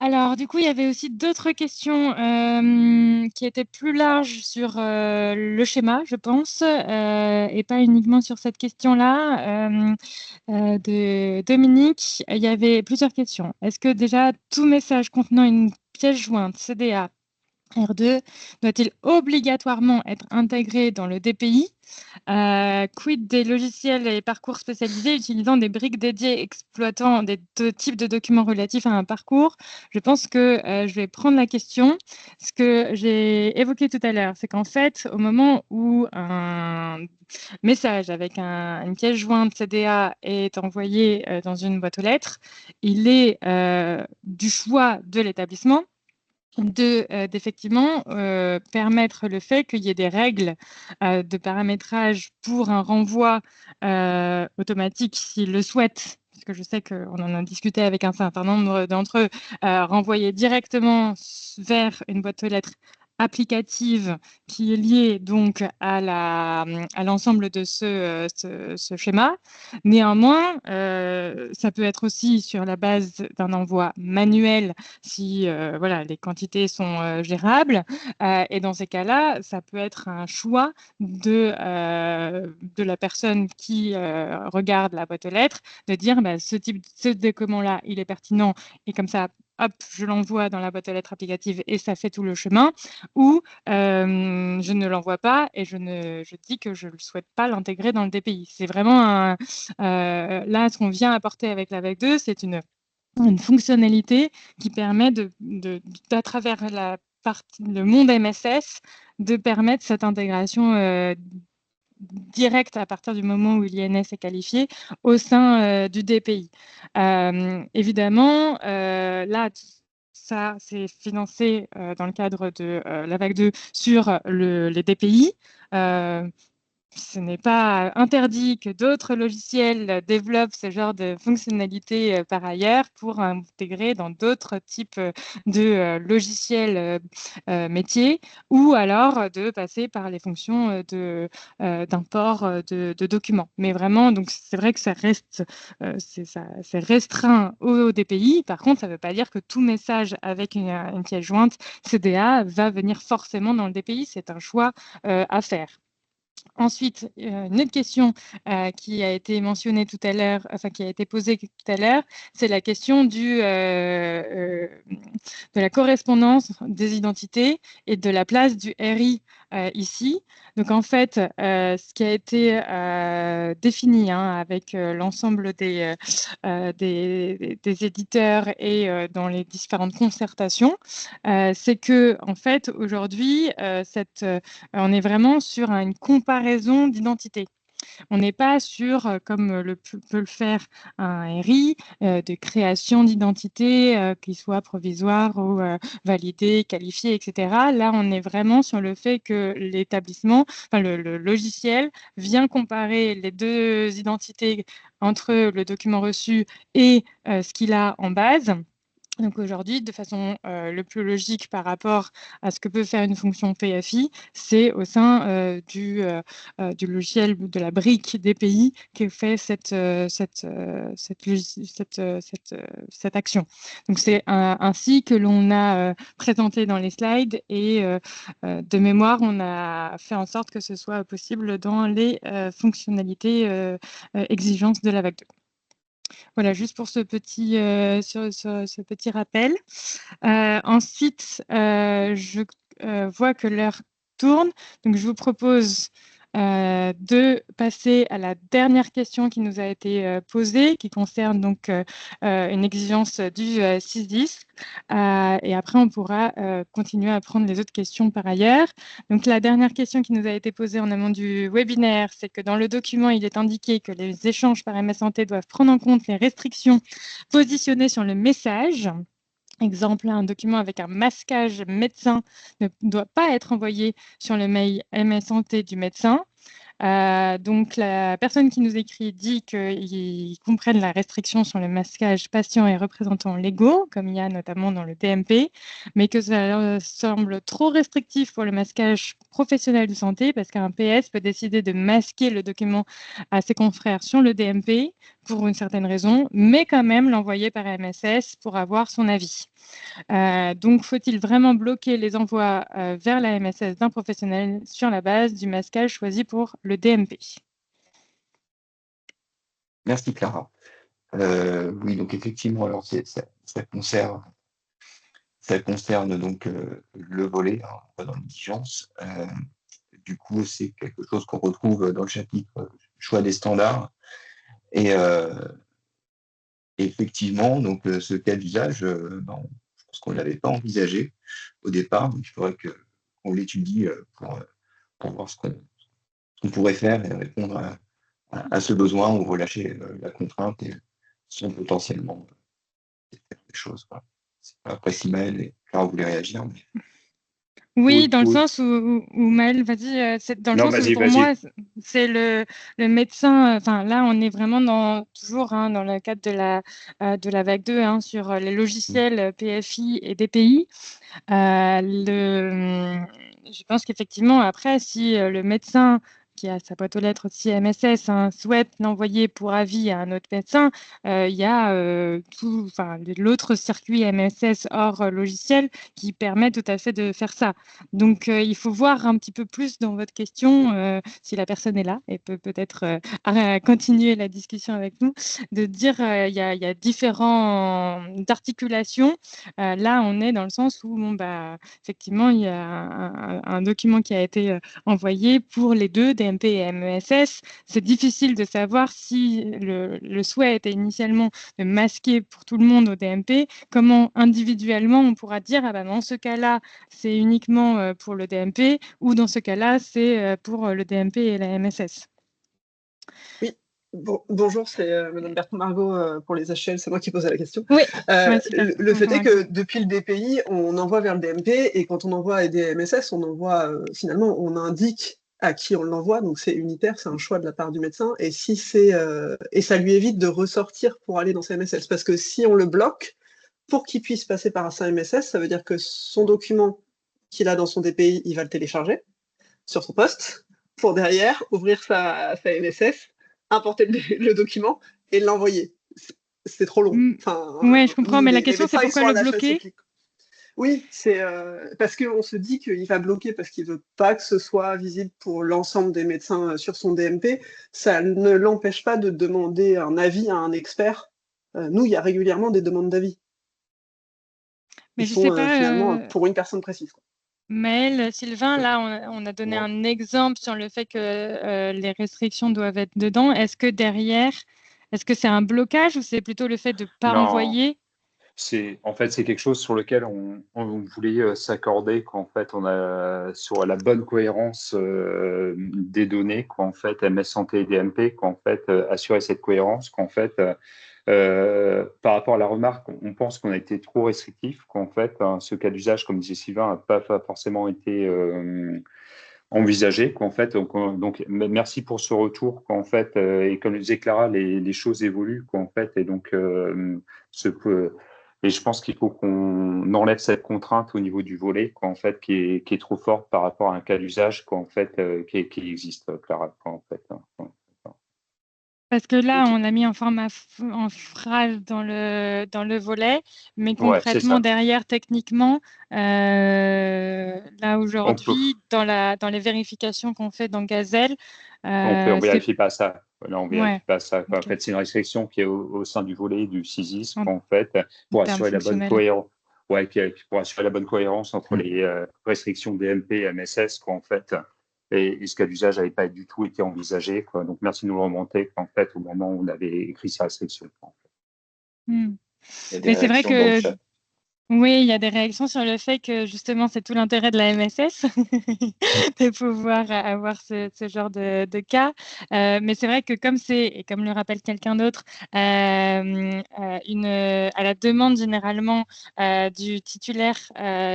Alors, du coup, il y avait aussi d'autres questions qui étaient plus larges sur le schéma, je pense, et pas uniquement sur cette question-là. De Dominique, il y avait plusieurs questions. Est-ce que déjà, tout message contenant une pièce jointe CDA R2 doit-il obligatoirement être intégré dans le DPI? Quid des logiciels et parcours spécialisés utilisant des briques dédiées exploitant des types de documents relatifs à un parcours? Je pense que je vais prendre la question. Ce que j'ai évoqué tout à l'heure, c'est qu'en fait, au moment où un message avec une pièce jointe CDA est envoyé dans une boîte aux lettres, il est du choix de l'établissement d'effectivement permettre le fait qu'il y ait des règles de paramétrage pour un renvoi automatique s'il le souhaite, parce que je sais qu'on en a discuté avec un certain nombre d'entre eux, renvoyer directement vers une boîte aux lettres applicative qui est liée donc à l'ensemble de ce schéma. Néanmoins, ça peut être aussi sur la base d'un envoi manuel si voilà, les quantités sont gérables. Et dans ces cas-là, ça peut être un choix de la personne qui regarde la boîte aux lettres, de dire ce document-là, il est pertinent, et comme ça, hop, je l'envoie dans la boîte aux lettres applicative et ça fait tout le chemin, ou je ne l'envoie pas et je dis que je ne souhaite pas l'intégrer dans le DPI. C'est vraiment là, ce qu'on vient apporter avec la VAC 2, c'est une fonctionnalité qui permet à travers le monde MSS, de permettre cette intégration directe à partir du moment où l'INS est qualifié au sein du DPI. Évidemment, là, ça, c'est financé dans le cadre de la VAC 2 sur les DPI. Ce n'est pas interdit que d'autres logiciels développent ce genre de fonctionnalités par ailleurs pour intégrer dans d'autres types de logiciels métiers, ou alors de passer par les fonctions d'import de documents. Mais vraiment, donc c'est vrai que ça reste c'est restreint au DPI. Par contre, ça ne veut pas dire que tout message avec une pièce jointe CDA va venir forcément dans le DPI. C'est un choix à faire. Ensuite, une autre question qui a été mentionnée tout à l'heure, enfin qui a été posée tout à l'heure, c'est la question de la correspondance des identités et de la place du RI ici. Donc en fait, ce qui a été défini avec l'ensemble des éditeurs et dans les différentes concertations, c'est que en fait aujourd'hui, on est vraiment sur une comparaison d'identité. On n'est pas sur, comme peut le faire un RI, de création d'identité qui soit provisoire ou validée, qualifiée, etc. Là, on est vraiment sur le fait que l'établissement, enfin le logiciel vient comparer les deux identités entre le document reçu et ce qu'il a en base. Donc aujourd'hui, de façon le plus logique par rapport à ce que peut faire une fonction PFI, c'est au sein du logiciel de la brique DPI qui fait cette action. Donc c'est ainsi que l'on a présenté dans les slides, et de mémoire, on a fait en sorte que ce soit possible dans les fonctionnalités exigences de la VAC 2. Voilà, juste pour ce petit rappel. Ensuite, je vois que l'heure tourne, donc je vous propose de passer à la dernière question qui nous a été posée, qui concerne donc une exigence du 6.10. Et après, on pourra continuer à prendre les autres questions par ailleurs. Donc, la dernière question qui nous a été posée en amont du webinaire, c'est que dans le document, il est indiqué que les échanges par MS Santé doivent prendre en compte les restrictions positionnées sur le message. Exemple, un document avec un masquage médecin ne doit pas être envoyé sur le mail MS Santé du médecin. Donc, la personne qui nous écrit dit qu'ils comprennent la restriction sur le masquage patient et représentants légaux, comme il y a notamment dans le DMP, mais que ça leur semble trop restrictif pour le masquage professionnel de santé, parce qu'un PS peut décider de masquer le document à ses confrères sur le DMP pour une certaine raison, mais quand même l'envoyer par MSS pour avoir son avis. Donc, faut-il vraiment bloquer les envois vers la MSS d'un professionnel sur la base du masquage choisi pour le DMP? Merci Clara. Oui, donc effectivement, alors ça concerne donc le volet dans l'exigence. Du coup, c'est quelque chose qu'on retrouve dans le chapitre choix des standards. Et effectivement, donc ce cas d'usage, je pense qu'on ne l'avait pas envisagé au départ, donc il faudrait qu'on l'étudie pour voir ce qu'on pourrait faire et répondre à ce besoin ou relâcher la contrainte et sans potentiellement faire des choses. Voilà. Après, Simaël et Clara voulaient réagir. Mais... Oui, dans le ou- sens où Maëlle, vas-y, c'est dans le Non, sens où vas-y, pour vas-y. moi, c'est le médecin, enfin là, on est vraiment toujours dans le cadre de la vague 2 sur les logiciels PFI et DPI. Je pense qu'effectivement, après, si le médecin qui a sa boîte aux lettres aussi MSS souhaite l'envoyer pour avis à un autre médecin, il y a l'autre circuit MSS hors logiciel qui permet tout à fait de faire ça. Donc, il faut voir un petit peu plus dans votre question si la personne est là et peut peut-être continuer la discussion avec nous, de dire il y a différentes articulations. Là, on est dans le sens où, effectivement, il y a un document qui a été envoyé pour les deux, DMP et MESS. C'est difficile de savoir si le souhait était initialement de masquer pour tout le monde au DMP, comment individuellement on pourra dire, dans ce cas-là, c'est uniquement pour le DMP, ou dans ce cas-là, c'est pour le DMP et la MSS. Oui. Bonjour, c'est Madame Bertrand-Margot pour les HL, c'est moi qui posais la question. Oui, le fait est que depuis le DPI, on envoie vers le DMP, et quand on envoie à des MSS, on envoie, finalement, on indique à qui on l'envoie, donc c'est unitaire, c'est un choix de la part du médecin, et si c'est et ça lui évite de ressortir pour aller dans ses MSS, parce que si on le bloque, pour qu'il puisse passer par un MSS, ça veut dire que son document qu'il a dans son DPI, il va le télécharger sur son poste, pour derrière ouvrir sa MSS, importer le document et l'envoyer. C'est trop long. Oui, je comprends, mais la question, c'est pourquoi le bloquer? Oui, c'est parce qu'on se dit qu'il va bloquer parce qu'il ne veut pas que ce soit visible pour l'ensemble des médecins sur son DMP. Ça ne l'empêche pas de demander un avis à un expert. Nous, il y a régulièrement des demandes d'avis. Mais qui je sont sais pas, finalement pour une personne précise. Maëlle, Sylvain, là, on a donné un exemple sur le fait que les restrictions doivent être dedans. Est-ce que derrière, est-ce que c'est un blocage ou c'est plutôt le fait de ne pas envoyer? En fait, c'est quelque chose sur lequel on voulait s'accorder qu'en fait, on a sur la bonne cohérence des données, qu'en fait, MS Santé et DMP, qu'en fait, assurer cette cohérence, qu'en fait, par rapport à la remarque, on pense qu'on a été trop restrictif, qu'en fait, ce cas d'usage, comme disait Sylvain, n'a pas forcément été envisagé, qu'en fait, donc merci pour ce retour, qu'en fait, et comme le disait Clara, les choses évoluent, qu'en fait, et donc et je pense qu'il faut qu'on enlève cette contrainte au niveau du volet, qu'en fait, qui est trop forte par rapport à un cas d'usage, qu'en fait, qui existe, Clara, en fait. Parce que là, on a mis en format en phrase dans le volet, mais concrètement, derrière, techniquement, là, aujourd'hui, dans les vérifications qu'on fait dans Gazelle, on ne vérifie pas ça. Non, on ne vérifie pas ça. En fait, c'est une restriction qui est au sein du volet du CISIS, en fait, pour assurer la bonne cohérence. Ouais, pour assurer la bonne cohérence entre les restrictions DMP et MSS, quoi, en fait, et ce cas d'usage n'avait pas du tout été envisagé, quoi. Donc, merci de nous le remonter, en fait, au moment où on avait écrit ces restrictions. En fait. Mais c'est vrai que oui, il y a des réactions sur le fait que justement, c'est tout l'intérêt de la MSS de pouvoir avoir ce genre de cas. Mais c'est vrai que comme c'est, et comme le rappelle quelqu'un d'autre, à la demande généralement du titulaire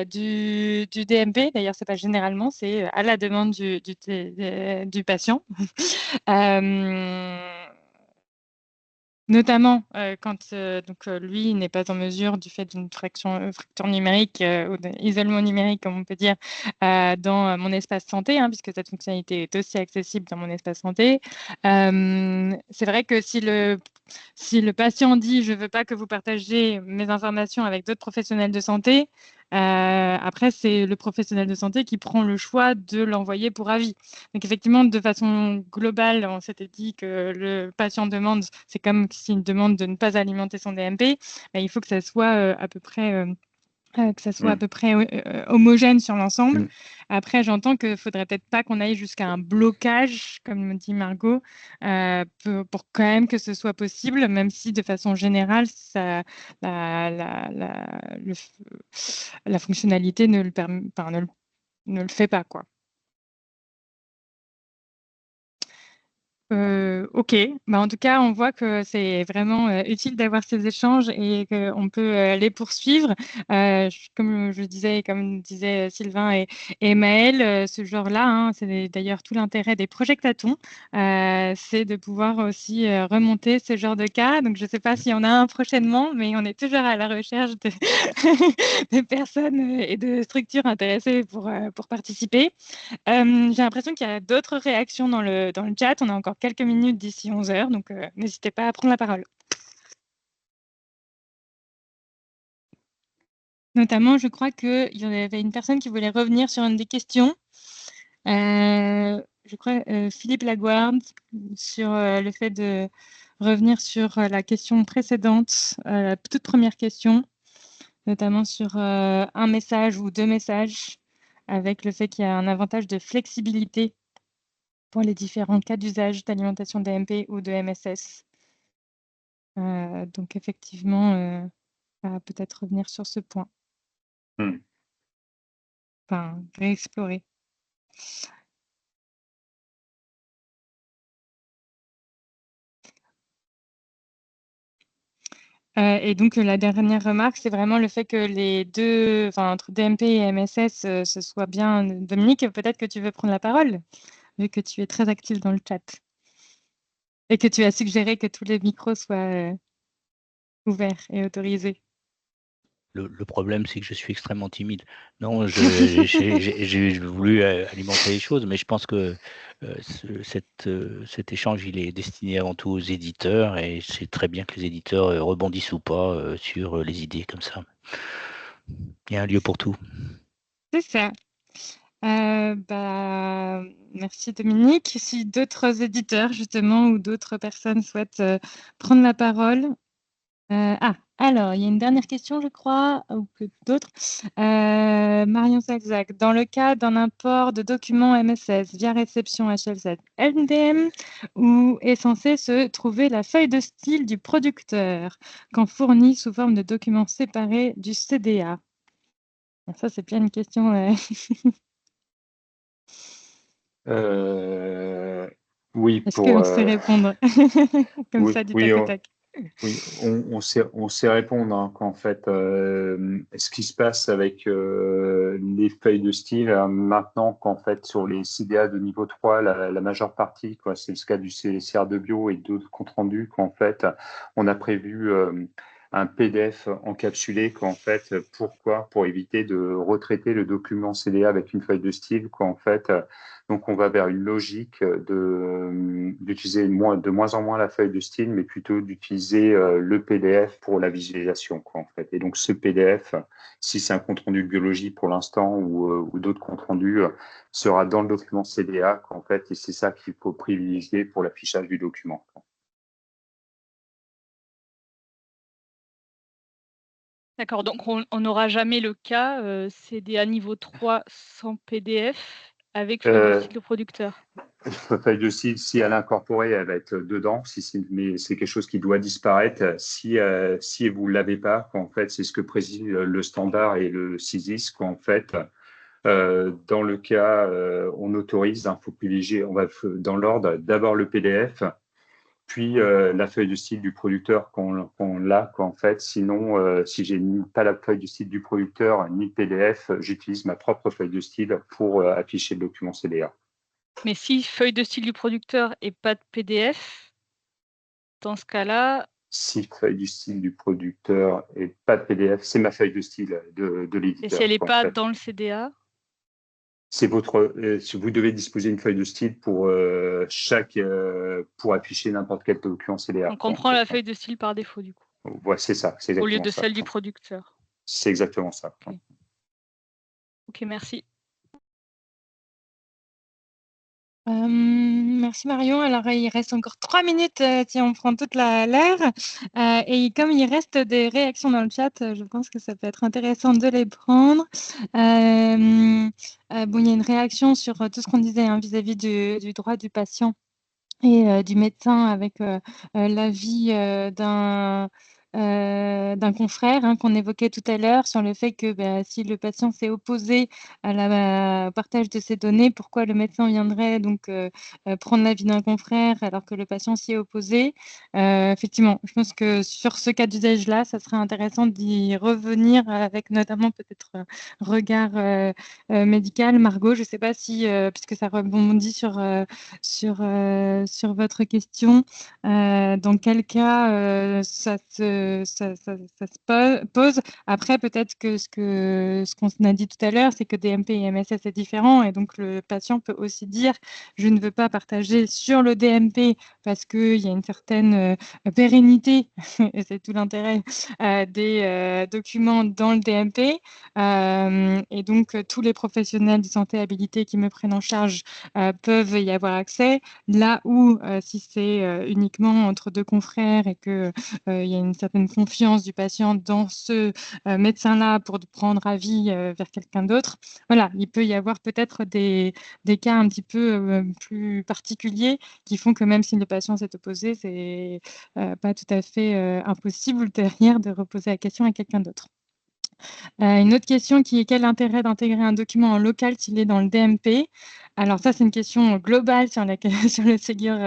du DMP, d'ailleurs, c'est pas généralement, c'est à la demande du patient. Notamment quand lui n'est pas en mesure, du fait d'une fracture numérique ou d'isolement numérique, comme on peut dire, dans mon espace santé, puisque cette fonctionnalité est aussi accessible dans mon espace santé. C'est vrai que si le patient dit « je ne veux pas que vous partagiez mes informations avec d'autres professionnels de santé », après, c'est le professionnel de santé qui prend le choix de l'envoyer pour avis. Donc, effectivement, de façon globale, on s'était dit que le patient demande, c'est comme s'il demande de ne pas alimenter son DMP, il faut que ça soit à peu près... homogène sur l'ensemble. Après, j'entends qu'il ne faudrait peut-être pas qu'on aille jusqu'à un blocage, comme me dit Margot, pour quand même que ce soit possible, même si de façon générale, la fonctionnalité ne le fait pas, quoi. Ok, bah, en tout cas, on voit que c'est vraiment utile d'avoir ces échanges et qu'on peut les poursuivre. Comme je disais, comme disaient Sylvain et Maël, ce genre-là, hein, c'est d'ailleurs tout l'intérêt des projectatons, c'est de pouvoir aussi remonter ce genre de cas. Donc, je ne sais pas s'il y en a un prochainement, mais on est toujours à la recherche de, de personnes et de structures intéressées pour participer. J'ai l'impression qu'il y a d'autres réactions dans le chat. On a encore quelques minutes d'ici 11 heures, donc n'hésitez pas à prendre la parole. Notamment, je crois qu'il y avait une personne qui voulait revenir sur une des questions. Je crois Philippe Laguarde, sur le fait de revenir sur la question précédente, la toute première question, notamment sur un message ou deux messages, avec le fait qu'il y a un avantage de flexibilité pour les différents cas d'usage d'alimentation DMP ou de MSS. Donc effectivement, peut-être revenir sur ce point. Enfin, réexplorer. Et donc la dernière remarque, c'est vraiment le fait que les deux, enfin entre DMP et MSS, ce soit bien. Dominique, peut-être que tu veux prendre la parole, vu que tu es très actif dans le chat. Et que tu as suggéré que tous les micros soient ouverts et autorisés. Le problème, c'est que je suis extrêmement timide. Non, j'ai voulu alimenter les choses, mais je pense que cet échange, il est destiné avant tout aux éditeurs, et c'est très bien que les éditeurs rebondissent ou pas sur les idées comme ça. Il y a un lieu pour tout. C'est ça. Merci Dominique. Si d'autres éditeurs, justement, ou d'autres personnes souhaitent prendre la parole. Alors, il y a une dernière question, je crois, ou d'autres. Marion Zagzag, dans le cas d'un import de documents MSS via réception HL7 LDM, où est censée se trouver la feuille de style du producteur, quand fournie sous forme de documents séparés du CDA? Ça, c'est bien une question. Oui, Est-ce qu'on sait répondre comme oui, ça du oui, tac au tac? Oui, on sait répondre hein, qu'en fait, ce qui se passe avec les feuilles de style, maintenant qu'en fait, sur les CDA de niveau 3, la majeure partie, quoi, c'est le cas du CR de bio et d'autres comptes rendus, qu'en fait, on a prévu un PDF encapsulé, qu'en fait, pourquoi? Pour éviter de retraiter le document CDA avec une feuille de style, qu'en fait, donc on va vers une logique d'utiliser de moins en moins la feuille de style, mais plutôt d'utiliser le PDF pour la visualisation, quoi, en fait. Et donc ce PDF, si c'est un compte rendu de biologie pour l'instant ou d'autres comptes rendus, sera dans le document CDA, quoi, en fait, et c'est ça qu'il faut privilégier pour l'affichage du document, quoi. D'accord, donc on n'aura jamais le cas CDA niveau 3 sans PDF avec feuille de style de producteur. Feuille de style, si elle est incorporée, elle va être dedans. Mais c'est quelque chose qui doit disparaître. Si vous ne l'avez pas, en fait, c'est ce que précise le standard et le CISIS, qu'en fait, dans le cas, on autorise, faut privilégier, on va dans l'ordre, d'abord le PDF, puis la feuille de style du producteur qu'on l'a, en fait. Sinon, si j'ai pas la feuille de style du producteur ni le PDF, j'utilise ma propre feuille de style pour afficher le document CDA. Mais si feuille de style du producteur et pas de PDF, dans ce cas-là... Si feuille du style du producteur et pas de PDF, c'est ma feuille de style de l'éditeur. Et si elle n'est pas dans le CDA? C'est vous devez disposer d'une feuille de style pour pour afficher n'importe quel document CDA. Donc on prend la feuille de style par défaut, du coup. Ouais, c'est ça. C'est au lieu de ça, celle du producteur. C'est exactement ça. Okay. Ok, merci. Merci Marion. Alors, il reste encore 3 minutes si on prend toute l'heure. Et comme il reste des réactions dans le chat, je pense que ça peut être intéressant de les prendre. Bon, il y a une réaction sur tout ce qu'on disait hein, vis-à-vis du droit du patient et du médecin avec l'avis d'un d'un confrère qu'on évoquait tout à l'heure sur le fait que si le patient s'est opposé au partage de ces données, pourquoi le médecin viendrait donc prendre l'avis d'un confrère alors que le patient s'y est opposé. Effectivement, je pense que sur ce cas d'usage-là, ça serait intéressant d'y revenir avec notamment peut-être un regard médical. Margot, je ne sais pas si, puisque ça rebondit sur votre question, dans quel cas ça se pose. Après, peut-être que ce qu'on a dit tout à l'heure, c'est que DMP et MSS est différent, et donc le patient peut aussi dire « je ne veux pas partager sur le DMP parce qu'il y a une certaine pérennité, et c'est tout l'intérêt des documents dans le DMP, et donc tous les professionnels de santé habilités qui me prennent en charge peuvent y avoir accès, là où si c'est uniquement entre deux confrères et qu'il y a une certaine confiance du patient dans ce médecin-là pour prendre avis vers quelqu'un d'autre, voilà, il peut y avoir peut-être des cas un petit peu plus particuliers qui font que même si le patient s'est opposé, c'est pas tout à fait impossible derrière de reposer la question à quelqu'un d'autre. Une autre question qui est quel intérêt d'intégrer un document en local s'il est dans le DMP? Alors ça, c'est une question globale sur le Ségur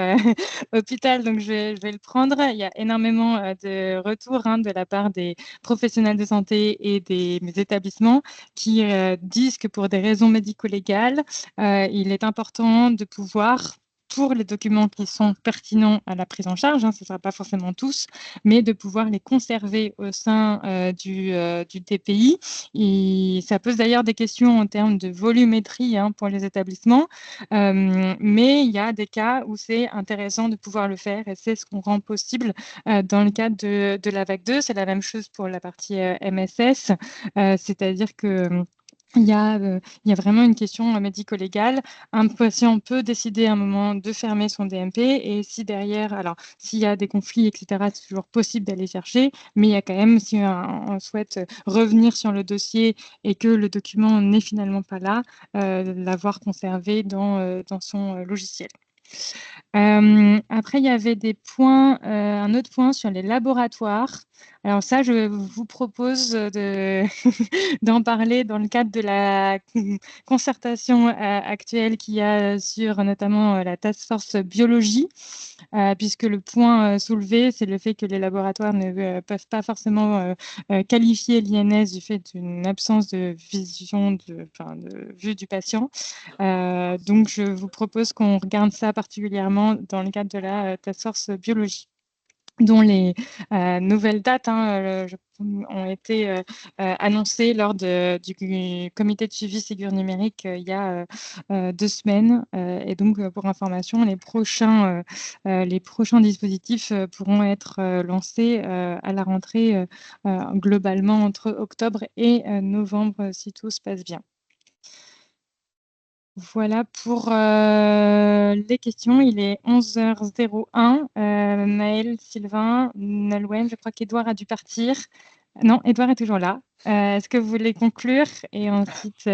hôpital, donc je vais le prendre. Il y a énormément de retours de la part des professionnels de santé et des établissements qui disent que pour des raisons médico-légales, il est important de pouvoir, pour les documents qui sont pertinents à la prise en charge, ce ne sera pas forcément tous, mais de pouvoir les conserver au sein du TPI. Et ça pose d'ailleurs des questions en termes de volumétrie pour les établissements, mais il y a des cas où c'est intéressant de pouvoir le faire, et c'est ce qu'on rend possible dans le cadre de la vague 2. C'est la même chose pour la partie MSS, c'est-à-dire que il y a vraiment une question médico-légale. Un patient peut décider à un moment de fermer son DMP, et si derrière, alors s'il y a des conflits, etc., c'est toujours possible d'aller chercher, mais il y a quand même, si on souhaite revenir sur le dossier et que le document n'est finalement pas là, l'avoir conservé dans son logiciel. Après, il y avait un autre point sur les laboratoires. Alors ça, je vous propose d'en parler dans le cadre de la concertation actuelle qu'il y a sur notamment la task force biologie, puisque le point soulevé, c'est le fait que les laboratoires ne peuvent pas forcément qualifier l'INS du fait d'une absence de vision, de vue du patient. Donc, je vous propose qu'on regarde ça particulièrement dans le cadre de la task force biologie, dont les nouvelles dates ont été annoncées lors du comité de suivi Ségur numérique il y a 2 semaines. Et donc, pour information, les prochains dispositifs pourront être lancés à la rentrée globalement entre octobre et novembre, si tout se passe bien. Voilà pour les questions. Il est 11h01. Maëlle, Sylvain, Nolwenn, je crois qu'Edouard a dû partir. Non, Edouard est toujours là. Est-ce que vous voulez conclure? Et ensuite,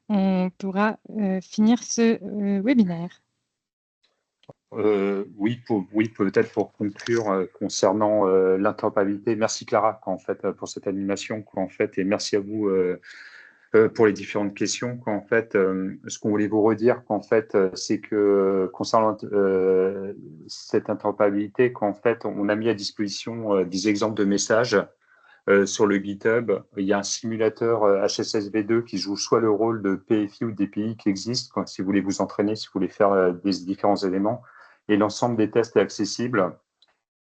on pourra finir ce webinaire. Oui, peut-être pour conclure concernant l'interopérabilité. Merci Clara en fait, pour cette animation en fait, et merci à vous pour les différentes questions. En fait, ce qu'on voulait vous redire, qu'en fait, c'est que concernant cette interopérabilité, qu'en fait, on a mis à disposition des exemples de messages sur le GitHub. Il y a un simulateur HSSV2 qui joue soit le rôle de PFI ou DPI qui existe, si vous voulez vous entraîner, si vous voulez faire des différents éléments. Et l'ensemble des tests est accessible.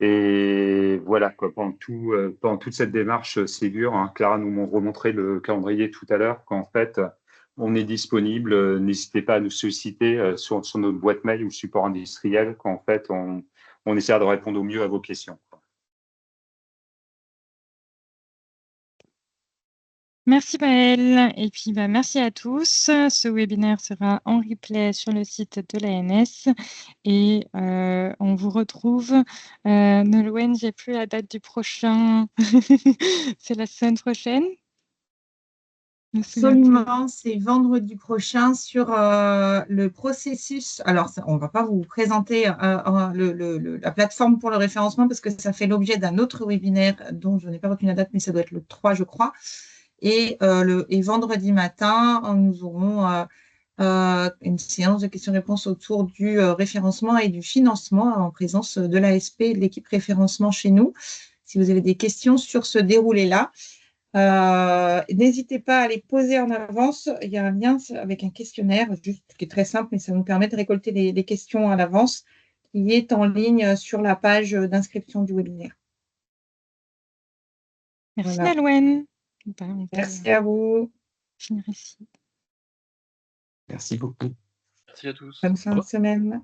Et voilà, pendant toute cette démarche Ségur, Clara nous remontrait le calendrier tout à l'heure, qu'en fait, on est disponible. N'hésitez pas à nous solliciter sur notre boîte mail ou support industriel, qu'en fait, on essaiera de répondre au mieux à vos questions. Merci Maëlle, et puis merci à tous. Ce webinaire sera en replay sur le site de l'ANS, et on vous retrouve. Nolwenn, j'ai plus la date du prochain. C'est la semaine prochaine? Absolument, c'est vendredi prochain sur le processus. Alors, on ne va pas vous présenter la plateforme pour le référencement parce que ça fait l'objet d'un autre webinaire dont je n'ai pas retenu la date, mais ça doit être le 3, je crois. Et vendredi matin, nous aurons une séance de questions-réponses autour du référencement et du financement en présence de l'ASP et de l'équipe référencement chez nous. Si vous avez des questions sur ce déroulé-là, n'hésitez pas à les poser en avance. Il y a un lien avec un questionnaire juste, qui est très simple, mais ça nous permet de récolter les questions à l'avance, qui est en ligne sur la page d'inscription du webinaire. Merci Voilà. Nalouen. Merci à vous. Finir ici. Merci beaucoup. Merci à tous. Bonne fin de semaine.